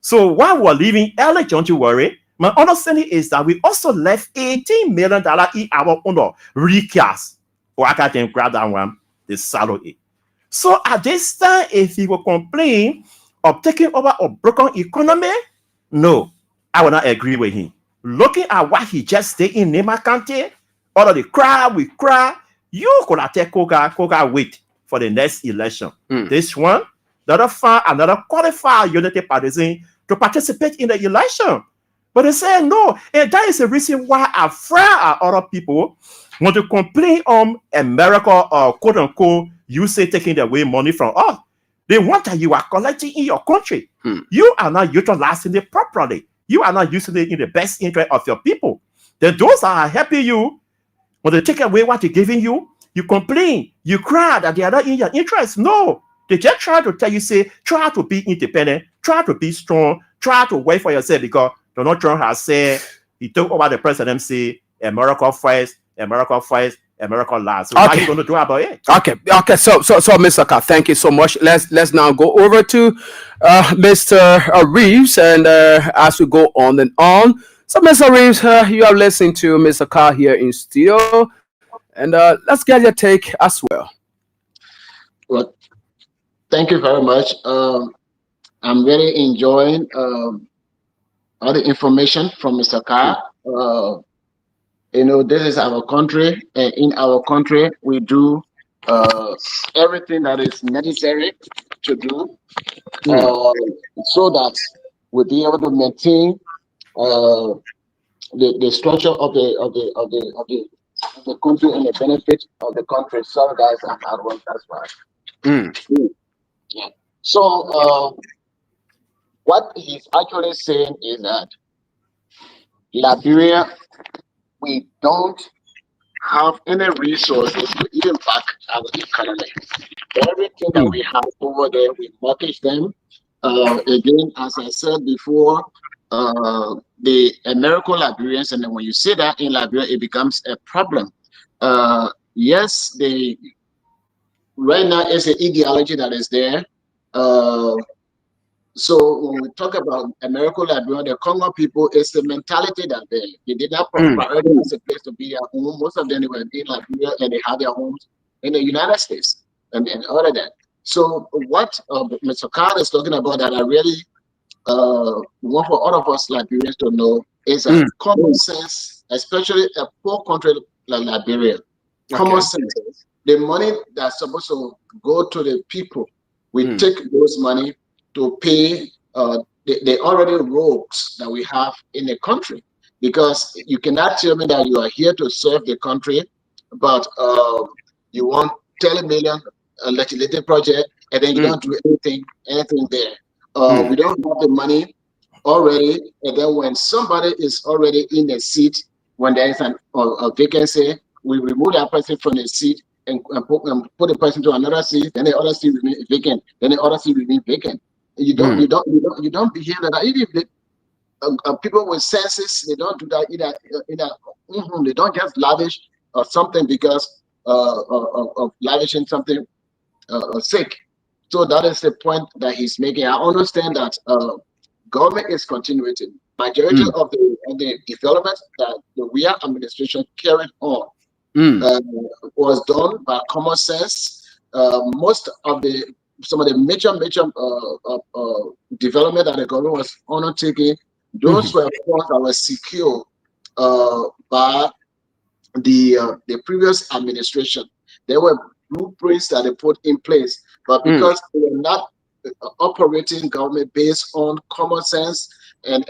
Speaker 5: So while we're leaving early January, my understanding is that we also left $18 million in our own recast. Or I can grab that one, the salary. So at this time, if he will complain of taking over a broken economy, no, I will not agree with him. Looking at what he just did in Nema County, all of the crowd, we cry, you could have taken Koga wait for the next election. This one, another qualified Unity partisan to participate in the election. But they say no, and that is the reason why other people want to complain on America or quote unquote you say taking away money from us. They want that you are collecting in your country. You are not utilizing it properly. You are not using it in the best interest of your people. Then those that are helping you, when they take away what they're giving you, you complain, you cry that they are not in your interest. No, they just try to tell you, say, try to be independent, try to be strong, try to wait for yourself, because Donald Trump has said, he took over the presidency, America first, America first, America last. So what are you going to do about it?
Speaker 3: Okay. So Mr. Carr, thank you so much. Let's now go over to Mr. Reeves, and as we go on and on. So Mr. Reeves, you are listening to Mr. Carr here in studio, and let's get your take as well.
Speaker 6: Well, thank you very much. I'm really enjoying all the information from Mr. Carr. This is our country, and in our country, we do everything that is necessary to do so that we'll be able to maintain the structure of the country and the benefit of the country. Some guys are hard work, that's why. Yeah. So what he's actually saying is that Liberia, we don't have any resources to even back our economy. Everything that we have over there, we mortgage them. Again, as I said before, the American Liberians, and then when you say that in Liberia, it becomes a problem. Yes, right now it's an ideology that is there. So when we talk about American Liberia, the Congo people, it's the mentality that they did not prioritize a place to be at home. Most of them were in Liberia, and they had their homes in the United States and all of that. So what Mr. Carr is talking about that I really want for all of us Liberians to know is that common sense, especially a poor country like Liberia, common sense, the money that's supposed to go to the people, we take those money to pay the already rogues that we have in the country, because you cannot tell me that you are here to serve the country, but you want 10 million legislative project, and then you don't do anything there. We don't have the money already, and then when somebody is already in the seat, when there is a vacancy, we remove that person from the seat and put the person to another seat, then the other seat remain vacant, then the other seat remain vacant. You don't behave like that. Even if people with senses, they don't do that either. They don't just lavish or something because of lavishing something sick. So that is the point that he's making. I understand that government is continuing. Majority of the development that the Weah administration carried on was done by common sense. Some of the major development that the government was undertaking, those were funds that were secured by the previous administration. There were blueprints that they put in place, but because they were not operating government based on common sense and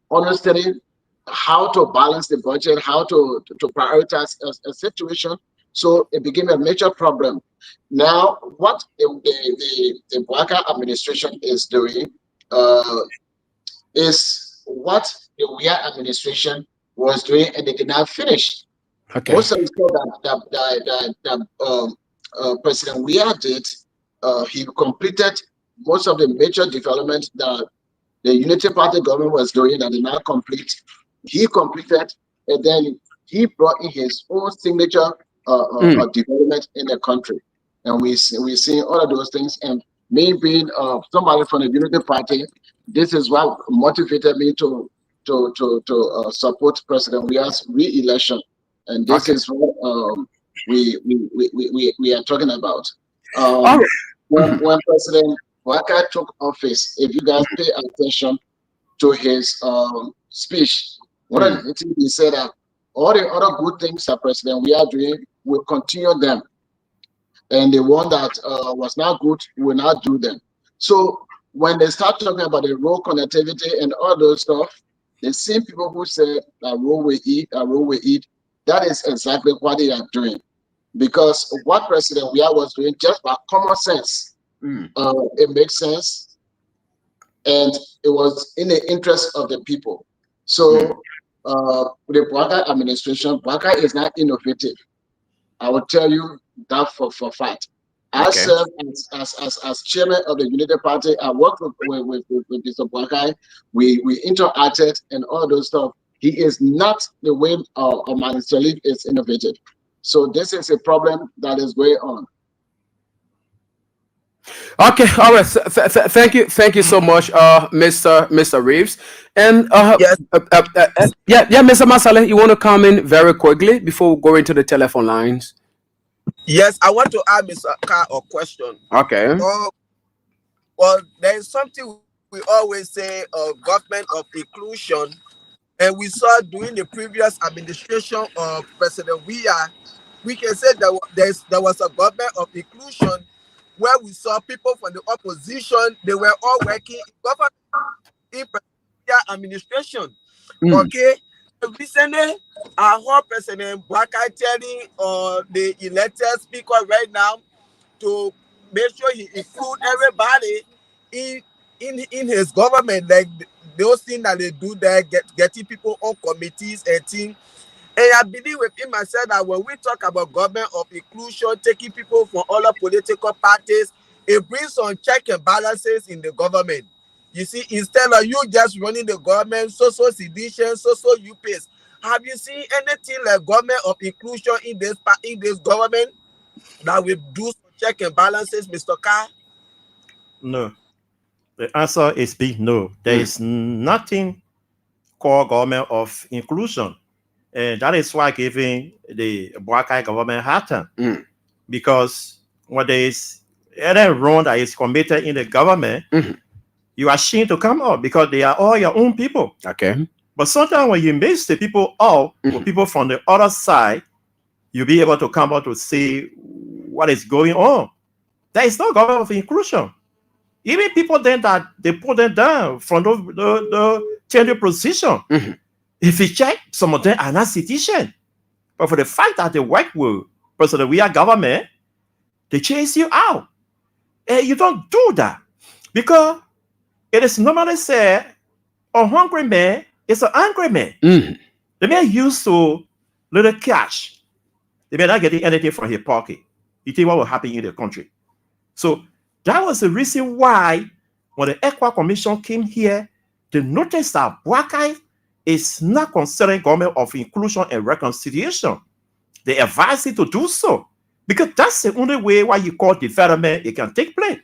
Speaker 6: understanding how to balance the budget, how to prioritize a situation, so it became a major problem. Now, what the Bouakai administration is doing is what the Weah administration was doing, and they did not finish. Most of the stuff that President Weah did, he completed most of the major development that the Unity Party government was doing that did not complete. He completed, and then he brought in his own signature development in the country. And we see all of those things. And me being somebody from the Unity Party, this is what motivated me to support President Weah's re-election. And this is what we are talking about. When President Bouakai took office, if you guys pay attention to his speech, one of the things he said that all the other good things that President Weah doing, will continue them. And the one that was not good, will not do them. So when they start talking about the road connectivity and all those stuff, the same people who say a road we eat, that is exactly what they are doing. Because what President Weah was doing, just by common sense, it makes sense, and it was in the interest of the people. So the Bouakai administration, Bouakai is not innovative. I will tell you that for fact. I serve as chairman of the Unity Party. I worked with Mr. Bouakai. We interacted and all those stuff. He is not the way Minister Leaf is innovative. So this is a problem that is going on.
Speaker 3: Okay, all right. Thank you so much, Mr. Reeves. And
Speaker 7: Yes.
Speaker 3: Mr. Masale, you want to come in very quickly before we go into the telephone lines?
Speaker 7: Yes, I want to ask Mr. Carr a question.
Speaker 3: Okay.
Speaker 7: Well, there is something we always say, government of inclusion, and we saw during the previous administration of President Weah, we can say that there was a government of inclusion where we saw people from the opposition, they were all working in President Weah administration. Okay. Recently, I heard President Bouakai telling the elected speaker right now to make sure he include everybody in his government, like those things that they do there, getting people on committees and things. And I believe with him, I said that when we talk about government of inclusion, taking people from other political parties, it brings some check and balances in the government. You see, instead of you just running the government, so sedition, so you pace. Have you seen anything like government of inclusion in this government that will do some check and balances, Mr. Carr?
Speaker 5: No. The answer is big no. There is nothing called government of inclusion. And that is why giving the Bouakai government hard time. Because when there is any wrong that is committed in the government, you are ashamed to come out because they are all your own people.
Speaker 3: Okay.
Speaker 5: But sometimes when you mix the people out with people from the other side, you'll be able to come out to see what is going on. There is no government of inclusion. Even people then that they put them down from the change position. If you check, some of them are not citizens. But for the fact that they work with President Weah government, they chase you out. And you don't do that. Because it is normally said, a hungry man is an angry man. The man used to little cash. The man not getting anything from his pocket. You think what will happen in the country? So that was the reason why when the ECWA Commission came here, they noticed that Bouakai is not considering government of inclusion and reconciliation. They advise it to do so. Because that's the only way why you call development it can take place.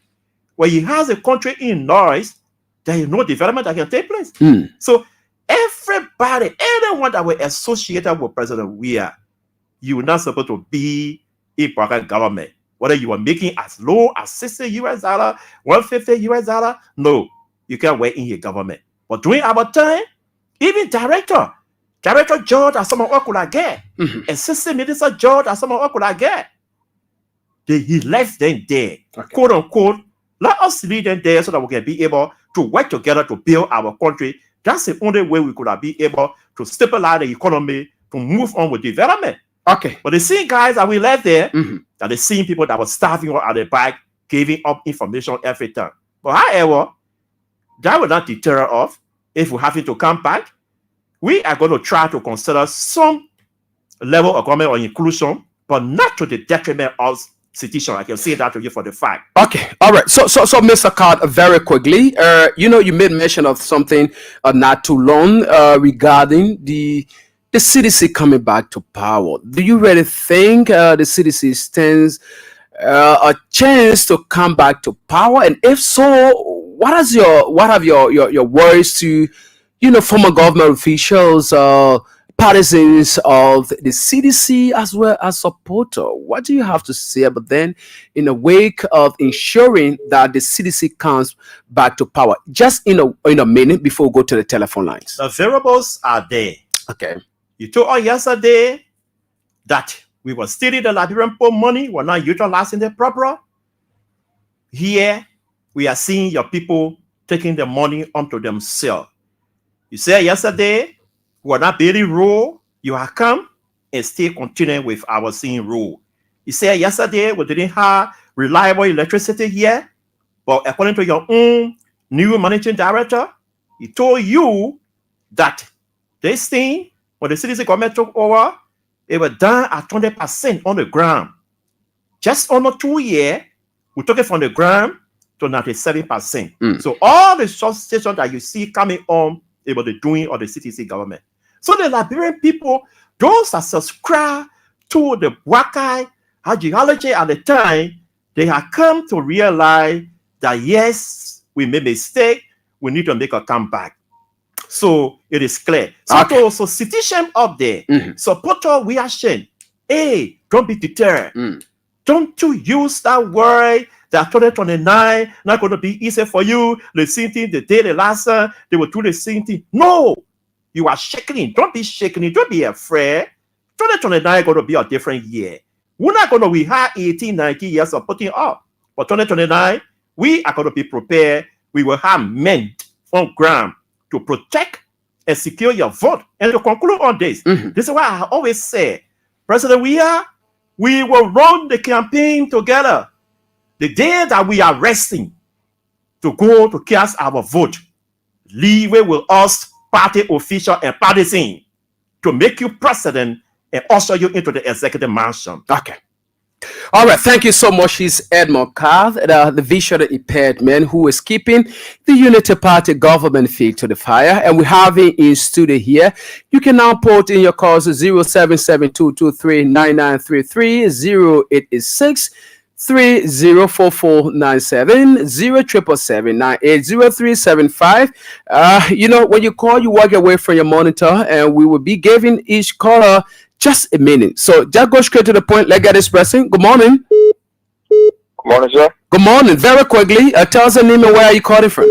Speaker 5: When you have a country in noise, there is no development that can take place. So everybody, anyone that were associated with President Weah, you were not supposed to be in Bouakai government. Whether you are making as low as $60 US, $150 US, no, you can't work in your government. But during our time, even Director George and some of us could get, Assistant Minister George and some of us could get. He left them there, quote unquote. Let us leave them there so that we can be able to work together to build our country. That's the only way we could have been able to stabilize the economy, to move on with development.
Speaker 3: Okay.
Speaker 5: But the same guys that we left there, that the same people that were starving at the back, giving up information every time. But however, that will not deter us if we have to come back. We are going to try to consider some level of government or inclusion, but not to the detriment of citizen. I can say that to you for the fact.
Speaker 3: Okay, all right. So, Mr. Card, very quickly, you made mention of something not too long regarding the CDC coming back to power. Do you really think the CDC stands a chance to come back to power? And if so, what have your words to former government officials, partisans of the CDC, as well as supporter? What do you have to say about them in the wake of ensuring that the CDC comes back to power? Just in a minute before we go to the telephone lines.
Speaker 5: The variables are there.
Speaker 3: Okay.
Speaker 5: You told us yesterday that we were stealing the Liberian poor money, we're not utilizing it proper. Here, we are seeing your people taking the money onto themselves. You said yesterday, we are not building road. You have come and still continuing with our seeing road. You said yesterday, we didn't have reliable electricity here. But according to your own new managing director, he told you that this thing, when the citizen government took over, it was done at 20% on the ground. Just under 2 years, we took it from the ground to 97%. So all the substations that you see coming on, it was the doing of the CTC government. So the Liberian people, those that subscribe to the Wakai ideology at the time, they have come to realize that yes, we made a mistake, we need to make a comeback. So it is clear. So citizen up there, supporter reaction. Hey, don't be deterred. Don't you use that word that 2029 not going to be easy for you. The same thing the day the last they will do the same thing. No, you are shaking. Don't be shaking. Don't be afraid. 2029 going to be a different year. We're not going to we have 18, 19 years of putting up. For 2029, we are going to be prepared. We will have men on ground to protect and secure your vote. And to conclude on this, this is why I always say, President, we will run the campaign together. The day that we are resting to go to cast our vote, leave it with us, party official and partisan, to make you president and usher you into the executive mansion.
Speaker 3: Okay. All right, thank you so much. He's Edmond Carr, the visually impaired man who is keeping the Unity Party government feet to the fire. And we have him in studio here. You can now put in your calls 0772239933, 0886 304497 0777980375. When you call, you walk away from your monitor, and we will be giving each caller just a minute. So just go straight to the point. Let's get this pressing. Good morning.
Speaker 8: Good morning, sir.
Speaker 3: Good morning. Very quickly, tell us the name and where are you calling from?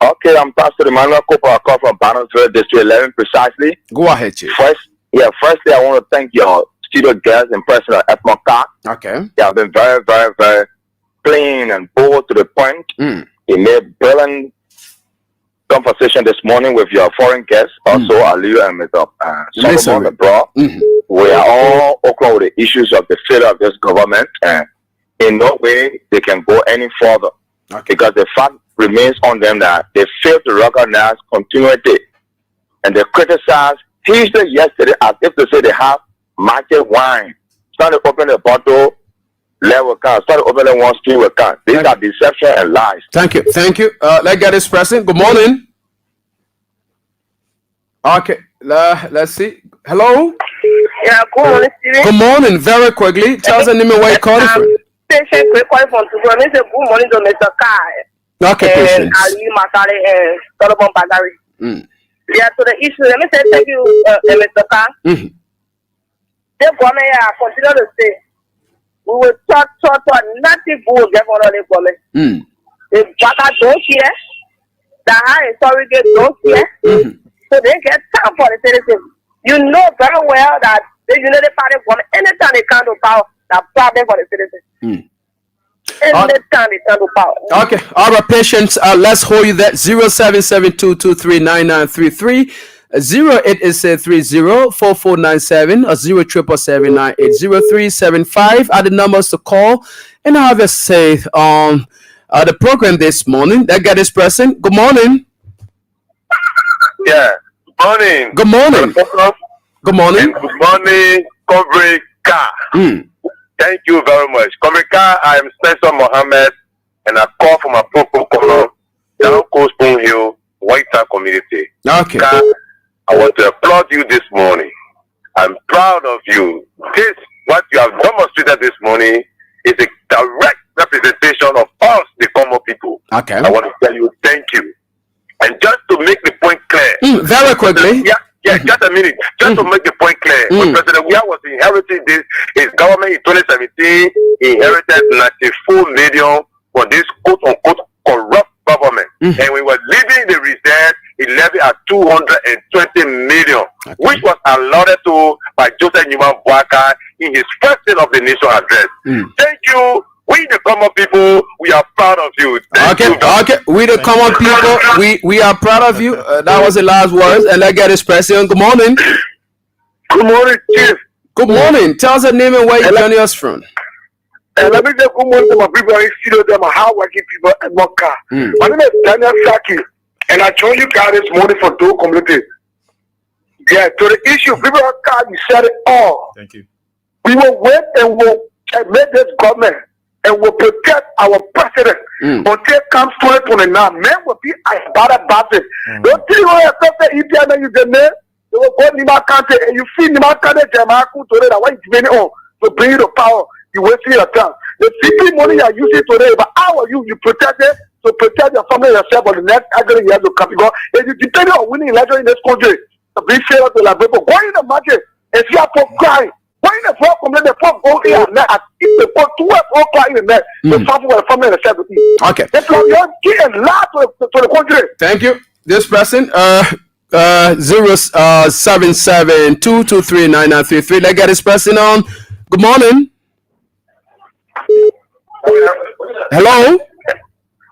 Speaker 8: Okay, I'm Pastor Emmanuel Cooper. I call from Bannersville, District 11, precisely.
Speaker 3: Go ahead, Chief.
Speaker 8: Firstly, I want to thank your studio guests and President Edmond Carr.
Speaker 3: Okay.
Speaker 8: They have been very, very, very plain and bold to the point. He made brilliant conversation this morning with your foreign guests, also Aliyu and Mr. Solomon abroad. We are all open with the issues of the failure of this government, and in no way they can go any further, because the fact remains on them that they fail to recognize continuity, and they criticize hugely yesterday as if to say they have magic wine. Start to open the bottle, let we can. Start to open the one stream we can. These are deception and lies.
Speaker 3: Thank you. Let's get this present. Good morning. Okay, let's see. Hello?
Speaker 9: Yeah, good morning, Steven.
Speaker 3: Good morning. Very quickly, tell us the name and where you're calling from.
Speaker 9: Patient calling from Togo. I say good morning to Mr. Kai.
Speaker 3: Okay,
Speaker 9: and Ali Masare and Solomon Bagari. Yeah, so the issue, let me say thank you, Mr. Kai. The government continue to say, we will talk, nothing good get on the government. The Baka don't care, the high surrogate don't care, so they get time for the citizens. You know very well that the United Party government, anytime they come to power, that's problem for the citizens. Anytime they come to power.
Speaker 3: Okay, all right, patience. Let's hold you that 0772239933. 08304497 or 0777980375 are the numbers to call and have a say on the program this morning. That guy is present. Good morning.
Speaker 8: Yeah. Good morning.
Speaker 3: Good morning. Good morning.
Speaker 8: And good morning, Comrade Carr. Thank you very much. Comrade Carr, I am Spencer Mohammed, and I call from a Poco down Coast Spoon Hill, White Town community.
Speaker 3: Okay.
Speaker 8: Carr, I want to applaud you this morning. I'm proud of you. What you have demonstrated this morning is a direct representation of us, the common people.
Speaker 3: Okay.
Speaker 8: I want to tell you thank you. And just to make the point clear.
Speaker 3: Very quickly.
Speaker 8: Just a minute. Just to make the point clear. When President Weah was inheriting his government in 2017, he inherited 94 million for this quote-unquote corrupt government. And we were leaving the reserve, he levy at 220 million, which was allotted to by Joseph Newman Boakai in his first State of the Nation address. Thank you. We the common people, we are proud of you. Thank you.
Speaker 3: We the common people, we are proud of you. That was the last words, and let's get this president. Good morning.
Speaker 8: Good morning, Chief.
Speaker 3: Good morning. Tell us the name and where you're joining us from.
Speaker 8: Let me say good morning to my people. I see them hardworking people at Mocha. My name is Daniel Saki, and I join you guys this morning for two community. Yeah, to the issue, people are you said it all.
Speaker 5: Thank you.
Speaker 8: We will wait and we'll make this government and will protect our president until comes 2029. Men will be about it. Don't tell you what president you the name. You will go Nima Kante and you see Nima Kante Jamaku today that what is on to bring you to power. You wasting your time. The CP money you are using today, but how are you protect it to protect your family yourself for the next agri years to come? Because if you depend on winning election in this country, to be fair to the people, go in the market and see how folk crying. Go in the folk come the folk go here and there. If the folk 12 folk crying in there, the family yourself to eat.
Speaker 3: Okay.
Speaker 8: That's why you are giving lot to the country.
Speaker 3: Thank you. This person, 077-223-9933. Let's get this person on. Good morning. Hello.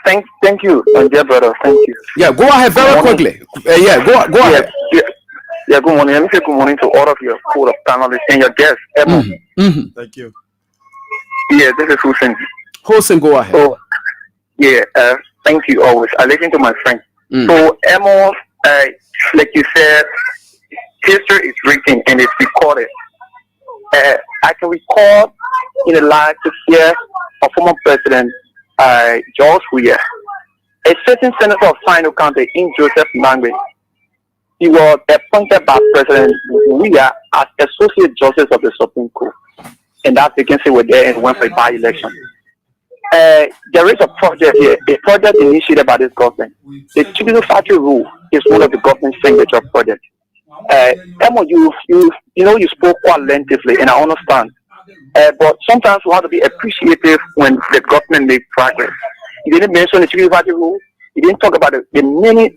Speaker 8: Thank you, my dear brother. Thank you.
Speaker 3: Yeah, go ahead very quickly. Go ahead.
Speaker 8: Yeah, good morning. Let me say good morning to all of your full of panelists and your guests.
Speaker 5: Thank you.
Speaker 8: Yeah, this is Hussein.
Speaker 3: Hussein, go ahead.
Speaker 8: So, yeah, thank you always. I listen to my friend. So, Emo, like you said, history is written and it's recorded. I can recall in the last year of former President George Weah, a certain senator of Final County in Joseph Nangbe. He was appointed by President Weah as Associate Justice of the Supreme Court. And that vacancy was there and went for a by-election. There is a project here, a project initiated by this government. The Chibido Factory Rule is one of the government's signature projects. Emo, you spoke quite lengthily, and I understand. But sometimes we have to be appreciative when the government makes progress. You didn't mention the Chibido Factory Rule. You didn't talk about the many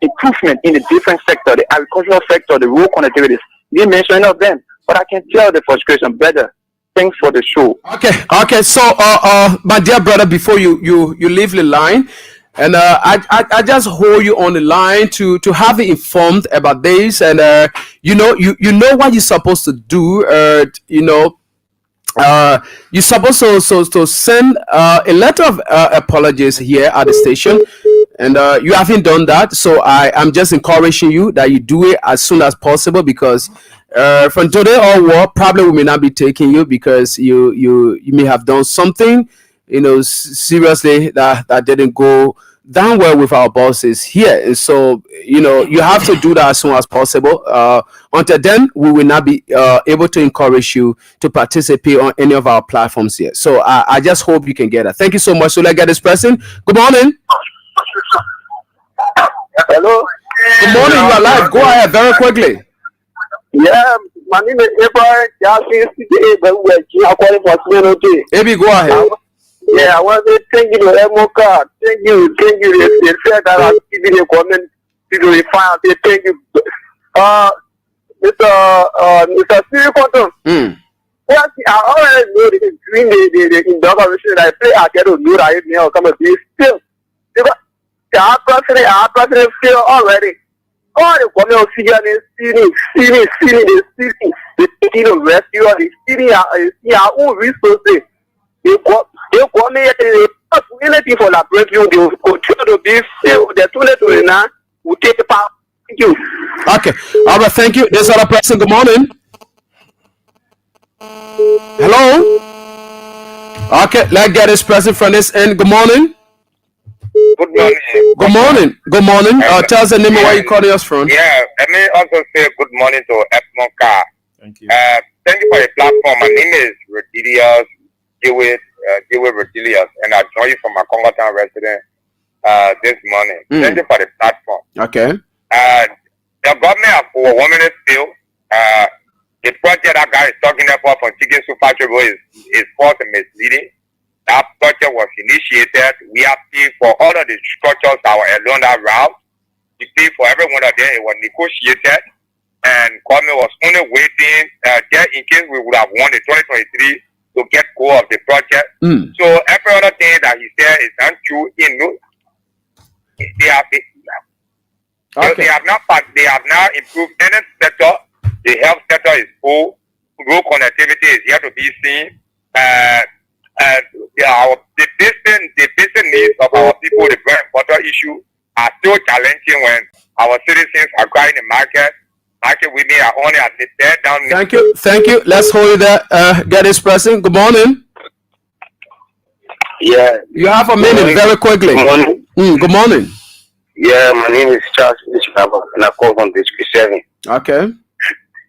Speaker 8: improvement in the different sector, the agricultural sector, the rural connectivities. You didn't mention any of them. But I can tell the frustration better. Thanks for the show.
Speaker 3: Okay. So, my dear brother, before you leave the line, and I just hold you on the line to have you informed about this, and you know what you're supposed to do. You're supposed to send a letter of apologies here at the station, and you haven't done that. So I'm just encouraging you that you do it as soon as possible, because from today onward, probably we may not be taking you because you may have done something, seriously that didn't go down well with our bosses here. And so, you have to do that as soon as possible. Until then, we will not be able to encourage you to participate on any of our platforms here. So I just hope you can get that. Thank you so much. So let's get this person. Good morning.
Speaker 8: Hello.
Speaker 3: Good morning. You are live. Go ahead very quickly.
Speaker 8: Yeah, my name is Abraham.
Speaker 3: Maybe go ahead.
Speaker 8: Yeah, I want to thank you, Emoka. Thank you. They said that I'm giving the government to refine. Thank you. Mr. Siri Cotton. Well, I already know the green in the organization that I play. I get to know that it may come a bit still. Because our president still already. All the government figure is stealing, the taking of rescue, the stealing our own resources. They government is not anything for laboratory. They will continue to be still. They're too late to now. We take the power. Thank you.
Speaker 3: Okay. All right. Thank you. This other person. Good morning. Hello. Okay. Let's get this person from this end. Good morning.
Speaker 8: Good morning.
Speaker 3: Good morning. Tell us the name of where you calling us from.
Speaker 8: Yeah, let me also say good morning to Edmond Carr.
Speaker 5: Thank you.
Speaker 8: Thank you for the platform. My name is Rodilius, Dewey Rodilius, and I join you from my Congo Town resident this morning. Thank you for the platform.
Speaker 3: Okay.
Speaker 8: The government has overwhelming still. The project that guy is talking about from Chicken Super Tribal is false and misleading. That project was initiated. We have paid for all of the structures that were along that route. decree for every one of them. It was negotiated, and Kwame was only waiting there in case we would have won the 2023 to get go of the project. So every other thing that he said is untrue. They have now improved any sector. The health sector is full. Road connectivity is here to be seen. The basic needs of our people, the bread and butter issue, are still challenging when our citizens are crying in the market. Market women are only at the dead down.
Speaker 3: Thank you. Let's hold it there. Get this person. Good morning.
Speaker 10: Yeah.
Speaker 3: You have a minute, very quickly.
Speaker 10: Good morning.
Speaker 3: Good morning.
Speaker 10: Yeah, my name is Charles Bishop, and I call from District 7.
Speaker 3: Okay.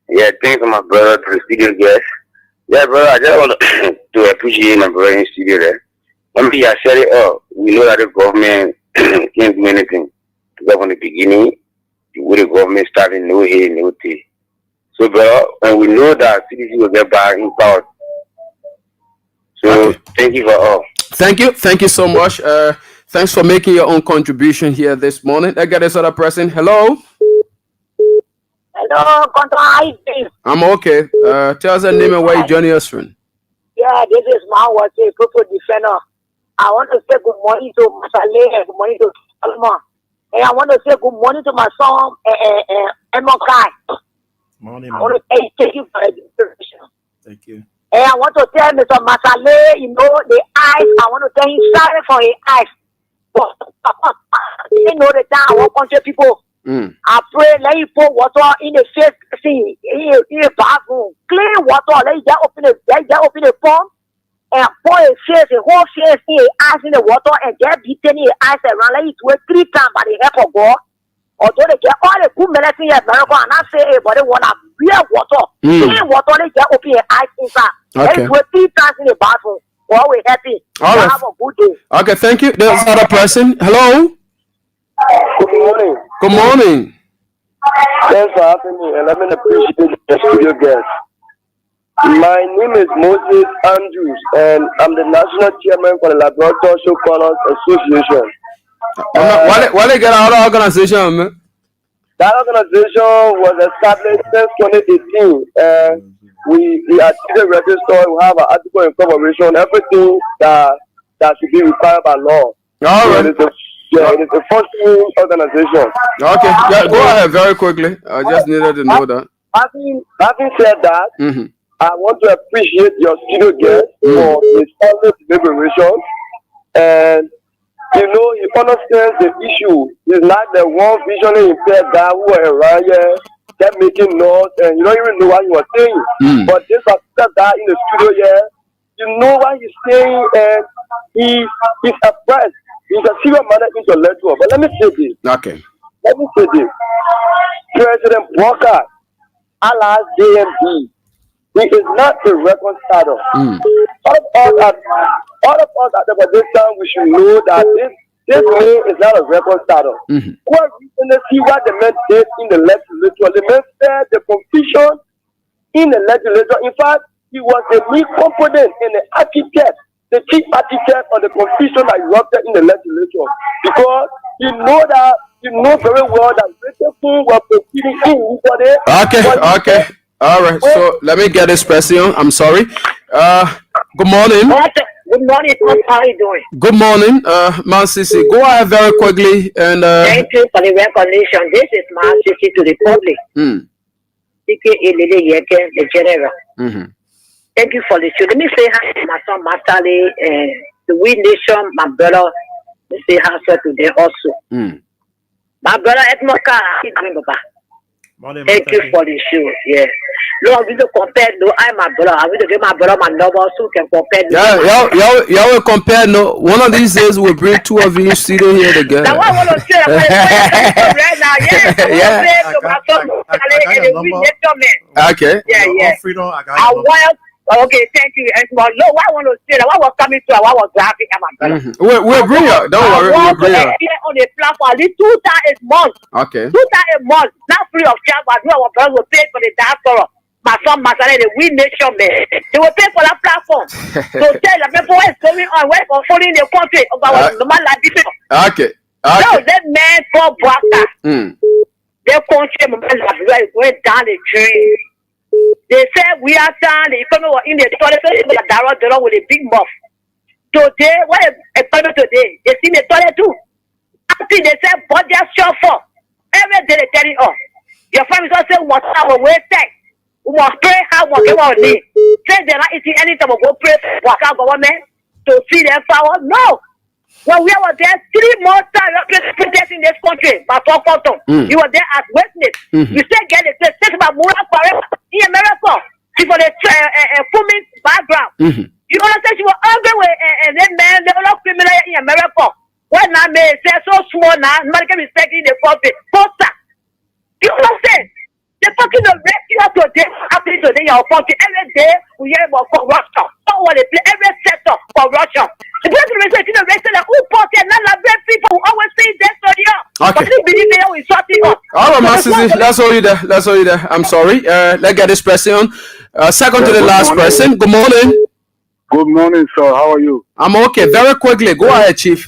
Speaker 10: Yeah, thanks to my brother to the studio guest. Yeah, brother, I just want to appreciate my brother in the studio there. When we are said it up, we know that the government can't do anything. Because from the beginning, with the government starting no hay, no tea. So, brother, and we know that CDC will get back in power. So, Thank you for all.
Speaker 3: Thank you so much. Thanks for making your own contribution here this morning. I got this other person. Hello.
Speaker 11: Hello, Contra, how you doing?
Speaker 3: I'm okay. Tell us your name and where you joining us from.
Speaker 11: Yeah, this is Mawati, People Defender. I want to say good morning to Masale and good morning to Salma. And I want to say good morning to my son, Emokai.
Speaker 5: Morning,
Speaker 11: I want to say thank you for the inspiration.
Speaker 5: Thank you.
Speaker 11: And I want to tell Mr. Masale, you know, the eyes, I want to tell him sorry for his eyes. You know the time, our country people. I pray, let you pour water in the face, in the bathroom. Clean water, let you just open the pump and pour a face, a whole face in the eyes in the water and just beating the eyes around. Let you do it 3 times by the help of God. Although they get all the good medicine in America and I say, hey, but they want to real water. Clean water, they just open your eyes inside. Let you do it 3 times in the bathroom. Well, we're happy.
Speaker 3: All right.
Speaker 11: Have a good day.
Speaker 3: Okay, thank you. There's another person. Hello.
Speaker 10: Good morning.
Speaker 3: Good morning.
Speaker 10: Thanks for having me, and let me appreciate the studio guest. My name is Moses Andrews, and I'm the national chairman for the Laboratory Show Corners Association.
Speaker 3: Why they get out of organization, man?
Speaker 10: That organization was established since 2018, and we are the register. We have an article in incorporation, everything that should be required by law.
Speaker 3: All right.
Speaker 10: It is a functioning organization.
Speaker 3: Okay, yeah, go ahead very quickly. I just needed to know that.
Speaker 10: Having said that, I want to appreciate your studio guest for his honest deliberation. And, you know, he understands the issue. He's not the one visually impaired guy who was around here, kept making noise, and you don't even know what he was saying. But this particular guy in the studio here, you know what he's saying, and he's oppressed. He's a serious matter intellectual. But let me say this.
Speaker 3: Okay.
Speaker 10: Let me say this. President Walker, alias JMD, he is not a record starter. All of us at the position, we should know that this man is not a record starter. What recently see what the man did in the legislature? The man said the confusion in the legislature. In fact, he was a lead component in the architect, the chief architect of the confusion that erupted in the legislature. Because you know very well that Rachel was proceeding in for it.
Speaker 3: Okay. All right. So let me get this person. I'm sorry. Good morning.
Speaker 11: Good morning. How are you doing?
Speaker 3: Good morning, Man Sisi. Go ahead very quickly and.
Speaker 11: Thank you for the recognition. This is Man Sisi to the public. The general. Thank you for the show. Let me say hi to my son Masale and the We Nation, my brother. Let me say hi to them also. My brother Edmoka, thank you for the show. Yeah. No, we don't compare. No, I'm my brother. I will give my brother my number so can compare.
Speaker 3: Y'all will compare. No, one of these days we'll bring 2 of you sitting here together.
Speaker 11: Now what I want to say right now,
Speaker 3: Okay.
Speaker 11: Yeah. Okay, thank you. And no, what I want to say, what was coming to, what was graphic, my brother.
Speaker 3: We'll bring you. Don't worry. We'll bring you
Speaker 11: on the platform. At least 2 times a month.
Speaker 3: Okay.
Speaker 11: 2 times a month. Not free of charge, but our brother will pay for the diaspora. My son, Masale, the We Nation, man. They will pay for that platform. So tell them what is going on, where for following the country of our normal life.
Speaker 3: Okay.
Speaker 11: No, that man called Bwaka. Their country went down the drain. They said we are down the economy in the toilet with a big muff. Today, what a economy today? They see the toilet too. After they said, but they're sure for every day they tell you, oh, your family also want our way tech. We must pray how we can live. Say they're not eating anything, we go pray for Bwaka government to see their power. No. When we were there 3 more times representing in this country, but for Cotton, you were there as witness. You said get a place about Mura forever in America. She for the booming background. You understand? She was angry with that man, the other criminal in America. When I may say so small now, nobody can respect in the country. Poster. You understand? They fucking arrest you up today, happening today in your country. Every day we hear about corruption. Don't want to play every sector corruption. The president is arrested like who bought it, not like red people who always say that story up.
Speaker 3: Okay.
Speaker 11: But they believe they will shut it up.
Speaker 3: All right, Master, let's hold you there. Let's hold you there. I'm sorry. Let's get this person. Second to the last person. Good morning.
Speaker 12: Good morning, sir. How are you?
Speaker 3: I'm okay. Very quickly. Go ahead, Chief.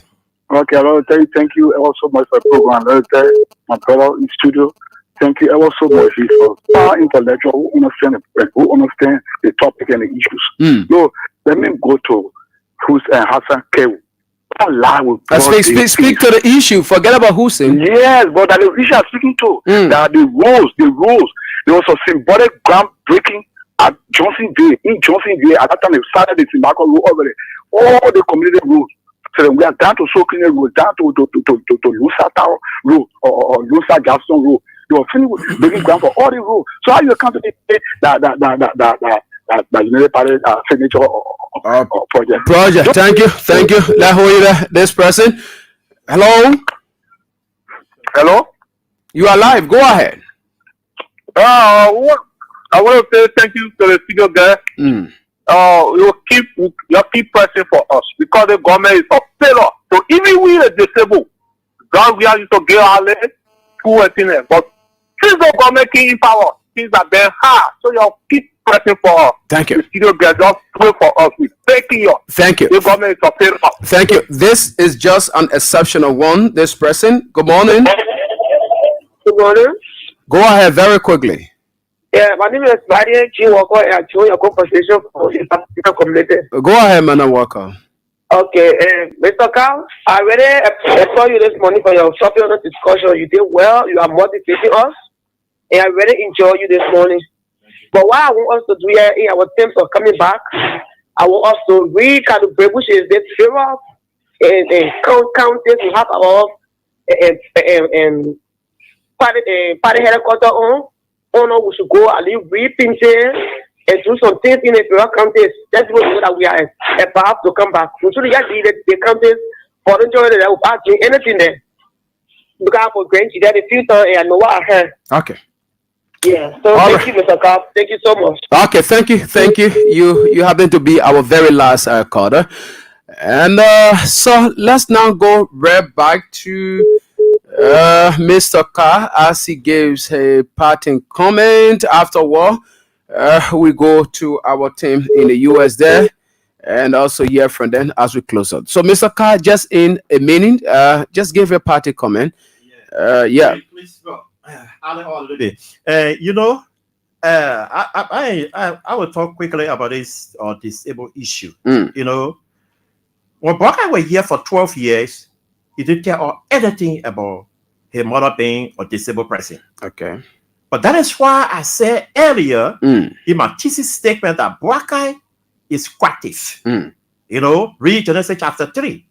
Speaker 12: Okay, I want to tell you thank you ever so much for the program. I want to tell my brother in studio, thank you ever so much for our intellectual who understand the topic and the issues. No, let me go to Hassan Kewu.
Speaker 3: Speak to the issue. Forget about Hussein.
Speaker 12: Yes, but that the issue I'm speaking to, that the rules, there was a symbolic groundbreaking at Johnson Day. In Johnson Day, at that time, they started the tobacco rule over there. All the community rules. So then we are down to Soaking Road, down to Lusa Tower Road or Lusa Gaston Road. You are finished breaking ground for all the rules. So how you account to that United Party signature or project?
Speaker 3: Thank you. Let's hold you there. This person. Hello. You are live. Go ahead.
Speaker 12: I want to say thank you to the studio guy. You keep pressing for us because the government is a failure. So even we the disabled, God, we are used to get our land, school and things. But since the government came in power, things are very hard. So you keep pressing for us.
Speaker 3: Thank you.
Speaker 12: The studio guys just pray for us. We thank you.
Speaker 3: Thank you.
Speaker 12: The government is a failure.
Speaker 3: Thank you. This is just an exceptional one. This person. Good morning.
Speaker 13: Good morning.
Speaker 3: Go ahead very quickly.
Speaker 13: Yeah, my name is Maria G. Walker, and I join your conversation for the African community.
Speaker 3: Go ahead, Mana Walker.
Speaker 13: Okay, Mr. Carl, I really saw you this morning for your shopping on the discussion. You did well. You are motivating us, and I really enjoy you this morning. But what I want us to do here in our terms of coming back, I want us to recalibrate, which is this favor and counties. We have our party headquarters on. Oh no, we should go and leave repainting and do some things in the federal counties. That's what we know that we are about to come back. We should get the counties for the joy that we're doing anything there. Because for granted that the future and know what I heard.
Speaker 3: Okay.
Speaker 13: Yeah. So thank you, Mr. Carl. Thank you so much.
Speaker 3: Okay, thank you. You happen to be our very last caller. And so let's now go right back to Mr. Carr as he gives a parting comment. Afterward, we go to our team in the US there and also hear from them as we close out. So, Mr. Carr, just in a minute, just give a parting comment. Yeah.
Speaker 5: Please go. I will talk quickly about this disabled issue. You know, when Bwaka were here for 12 years, he didn't tell anything about his mother being a disabled person.
Speaker 3: Okay.
Speaker 5: But that is why I said earlier in my thesis statement that Bwaka is coactive. You know, read Genesis chapter 3.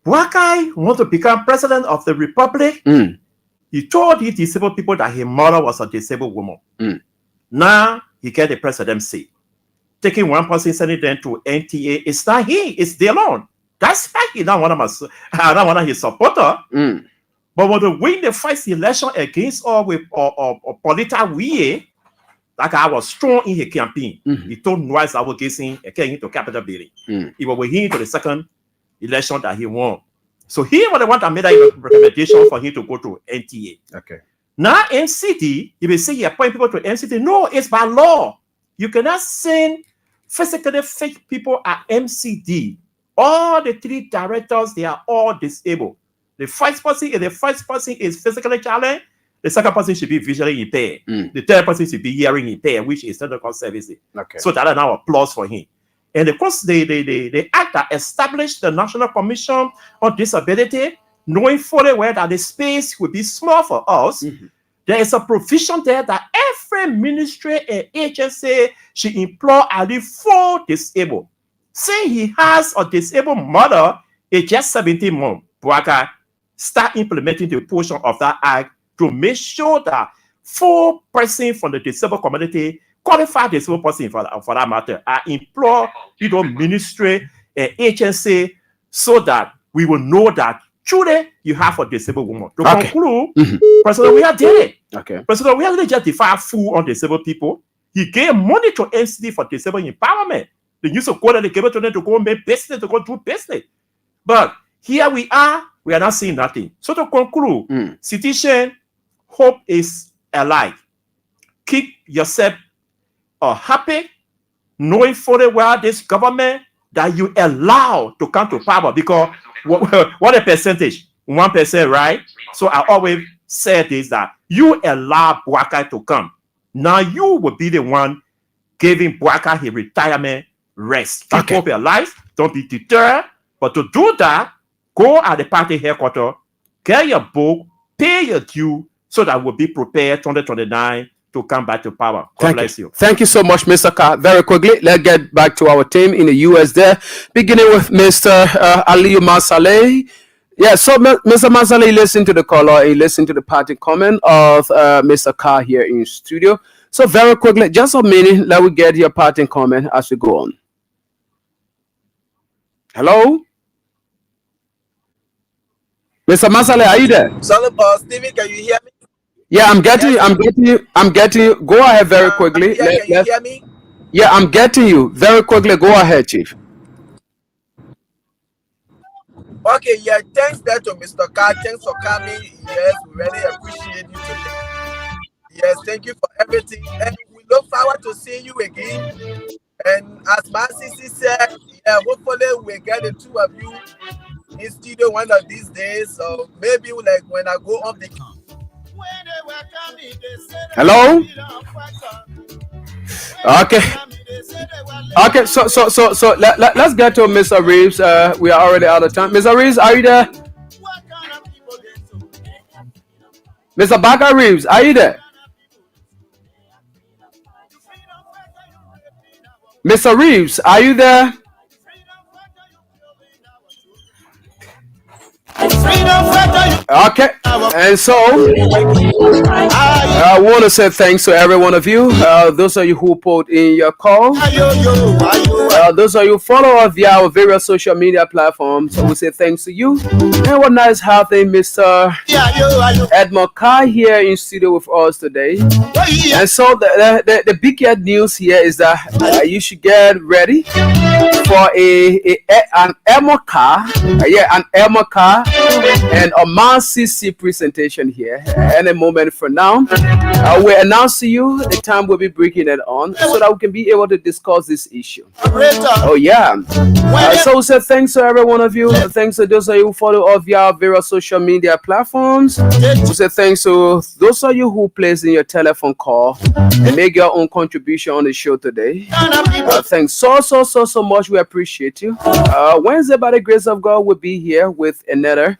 Speaker 5: Bwaka want to become president of the republic. He told these disabled people that his mother was a disabled woman. Now he get the presidency. Taking one person, sending them to NTA. It's not he, it's the alone. That's why he not one of his supporter. But when they win the first election against all with Polita Wie, like I was strong in his campaign. He told Noise I was getting to Capitol Building. He was with him to the second election that he won. So he was the one that made a recommendation for him to go to NTA.
Speaker 3: Okay.
Speaker 5: Now NCT, you will say you appoint people to NCT. No, it's by law. You cannot send physically fit people at MCD. All the 3 directors, they are all disabled. The first person is physically challenged. The second person should be visually impaired. The third person should be hearing impaired, which is technical services.
Speaker 3: Okay.
Speaker 5: So that is now applause for him. And of course, the act that established the National Commission on Disability, knowing fully well that the space will be small for us, there is a provision there that every ministry and agency should employ at least 4 disabled. Say he has a disabled mother, age just 17 months, Bouaka start implementing the portion of that act to make sure that 4 persons from the disabled community, qualified disabled person for that matter, are employed, ministry and agency, so that we will know that truly you have a disabled woman. To conclude, President Weah did it.
Speaker 3: Okay.
Speaker 5: President Weah didn't just define food on disabled people. He gave money to NCD for disabled empowerment. They used to go there, they gave it to them to go make business, to go do business. But here we are not seeing nothing. So to conclude, citizen, hope is alive. Keep yourself happy, knowing fully well this government that you allow to come to power, because what a percentage? 1%, right? So I always say this, that you allow Bouaka to come. Now you will be the one giving Bouaka his retirement rest. Keep hope alive. Don't be deterred. But to do that, go at the party headquarters, get your book, pay your due, so that we'll be prepared 2029 to come back to power. God bless you.
Speaker 3: Thank you so much, Mr. Carr. Very quickly, let's get back to our team in the US there, beginning with Mr. Aliyu Masaleh. Yeah, so Mr. Masaleh, listen to the caller, he listened to the party comment of Mr. Carr here in studio. So very quickly, just a minute, let me get your party comment as we go on. Hello? Mr. Masaleh, are you there?
Speaker 7: Stephen, can you hear me?
Speaker 3: Yeah, I'm getting you. Go ahead very quickly.
Speaker 7: Can you hear me?
Speaker 3: Yeah, I'm getting you. Very quickly, go ahead, Chief.
Speaker 7: Okay, yeah, thanks there to Mr. Carr. Thanks for coming. Yes, we really appreciate you today. Yes, thank you for everything. And we look forward to seeing you again. And as Masisi said, yeah, hopefully we'll get the 2 of you in studio one of these days. So maybe like when I go off the...
Speaker 3: Hello? Okay, so let's get to Mr. Reeves. We are already out of time. Mr. Reeves, are you there? Mr. Baka Reeves, are you there? Mr. Reeves, are you there? Okay, and so I want to say thanks to every one of you. Those of you who put in your call, those of you who follow us via our various social media platforms. So we say thanks to you. And what nice having Mr. Edmond Carr here in studio with us today. And so the big news here is that you should get ready for an Edmond Carr, an Edmond Carr and a Man CC presentation here. Any moment from now, we'll announce to you the time we'll be breaking it on, so that we can be able to discuss this issue. Oh yeah. So we say thanks to every one of you. Thanks to those of you who follow us via various social media platforms. We say thanks to those of you who place in your telephone call and make your own contribution on the show today. Thanks so much. We appreciate you. Wednesday, by the grace of God, we'll be here with another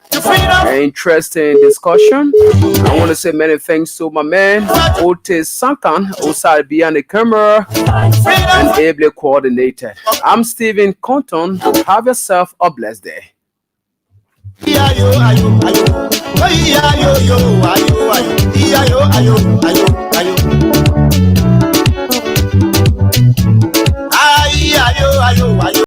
Speaker 3: interesting discussion. I want to say many thanks to my man Otis Sankan, outside behind the camera and ably coordinated. I'm Stephen Compton. Have yourself a blessed day.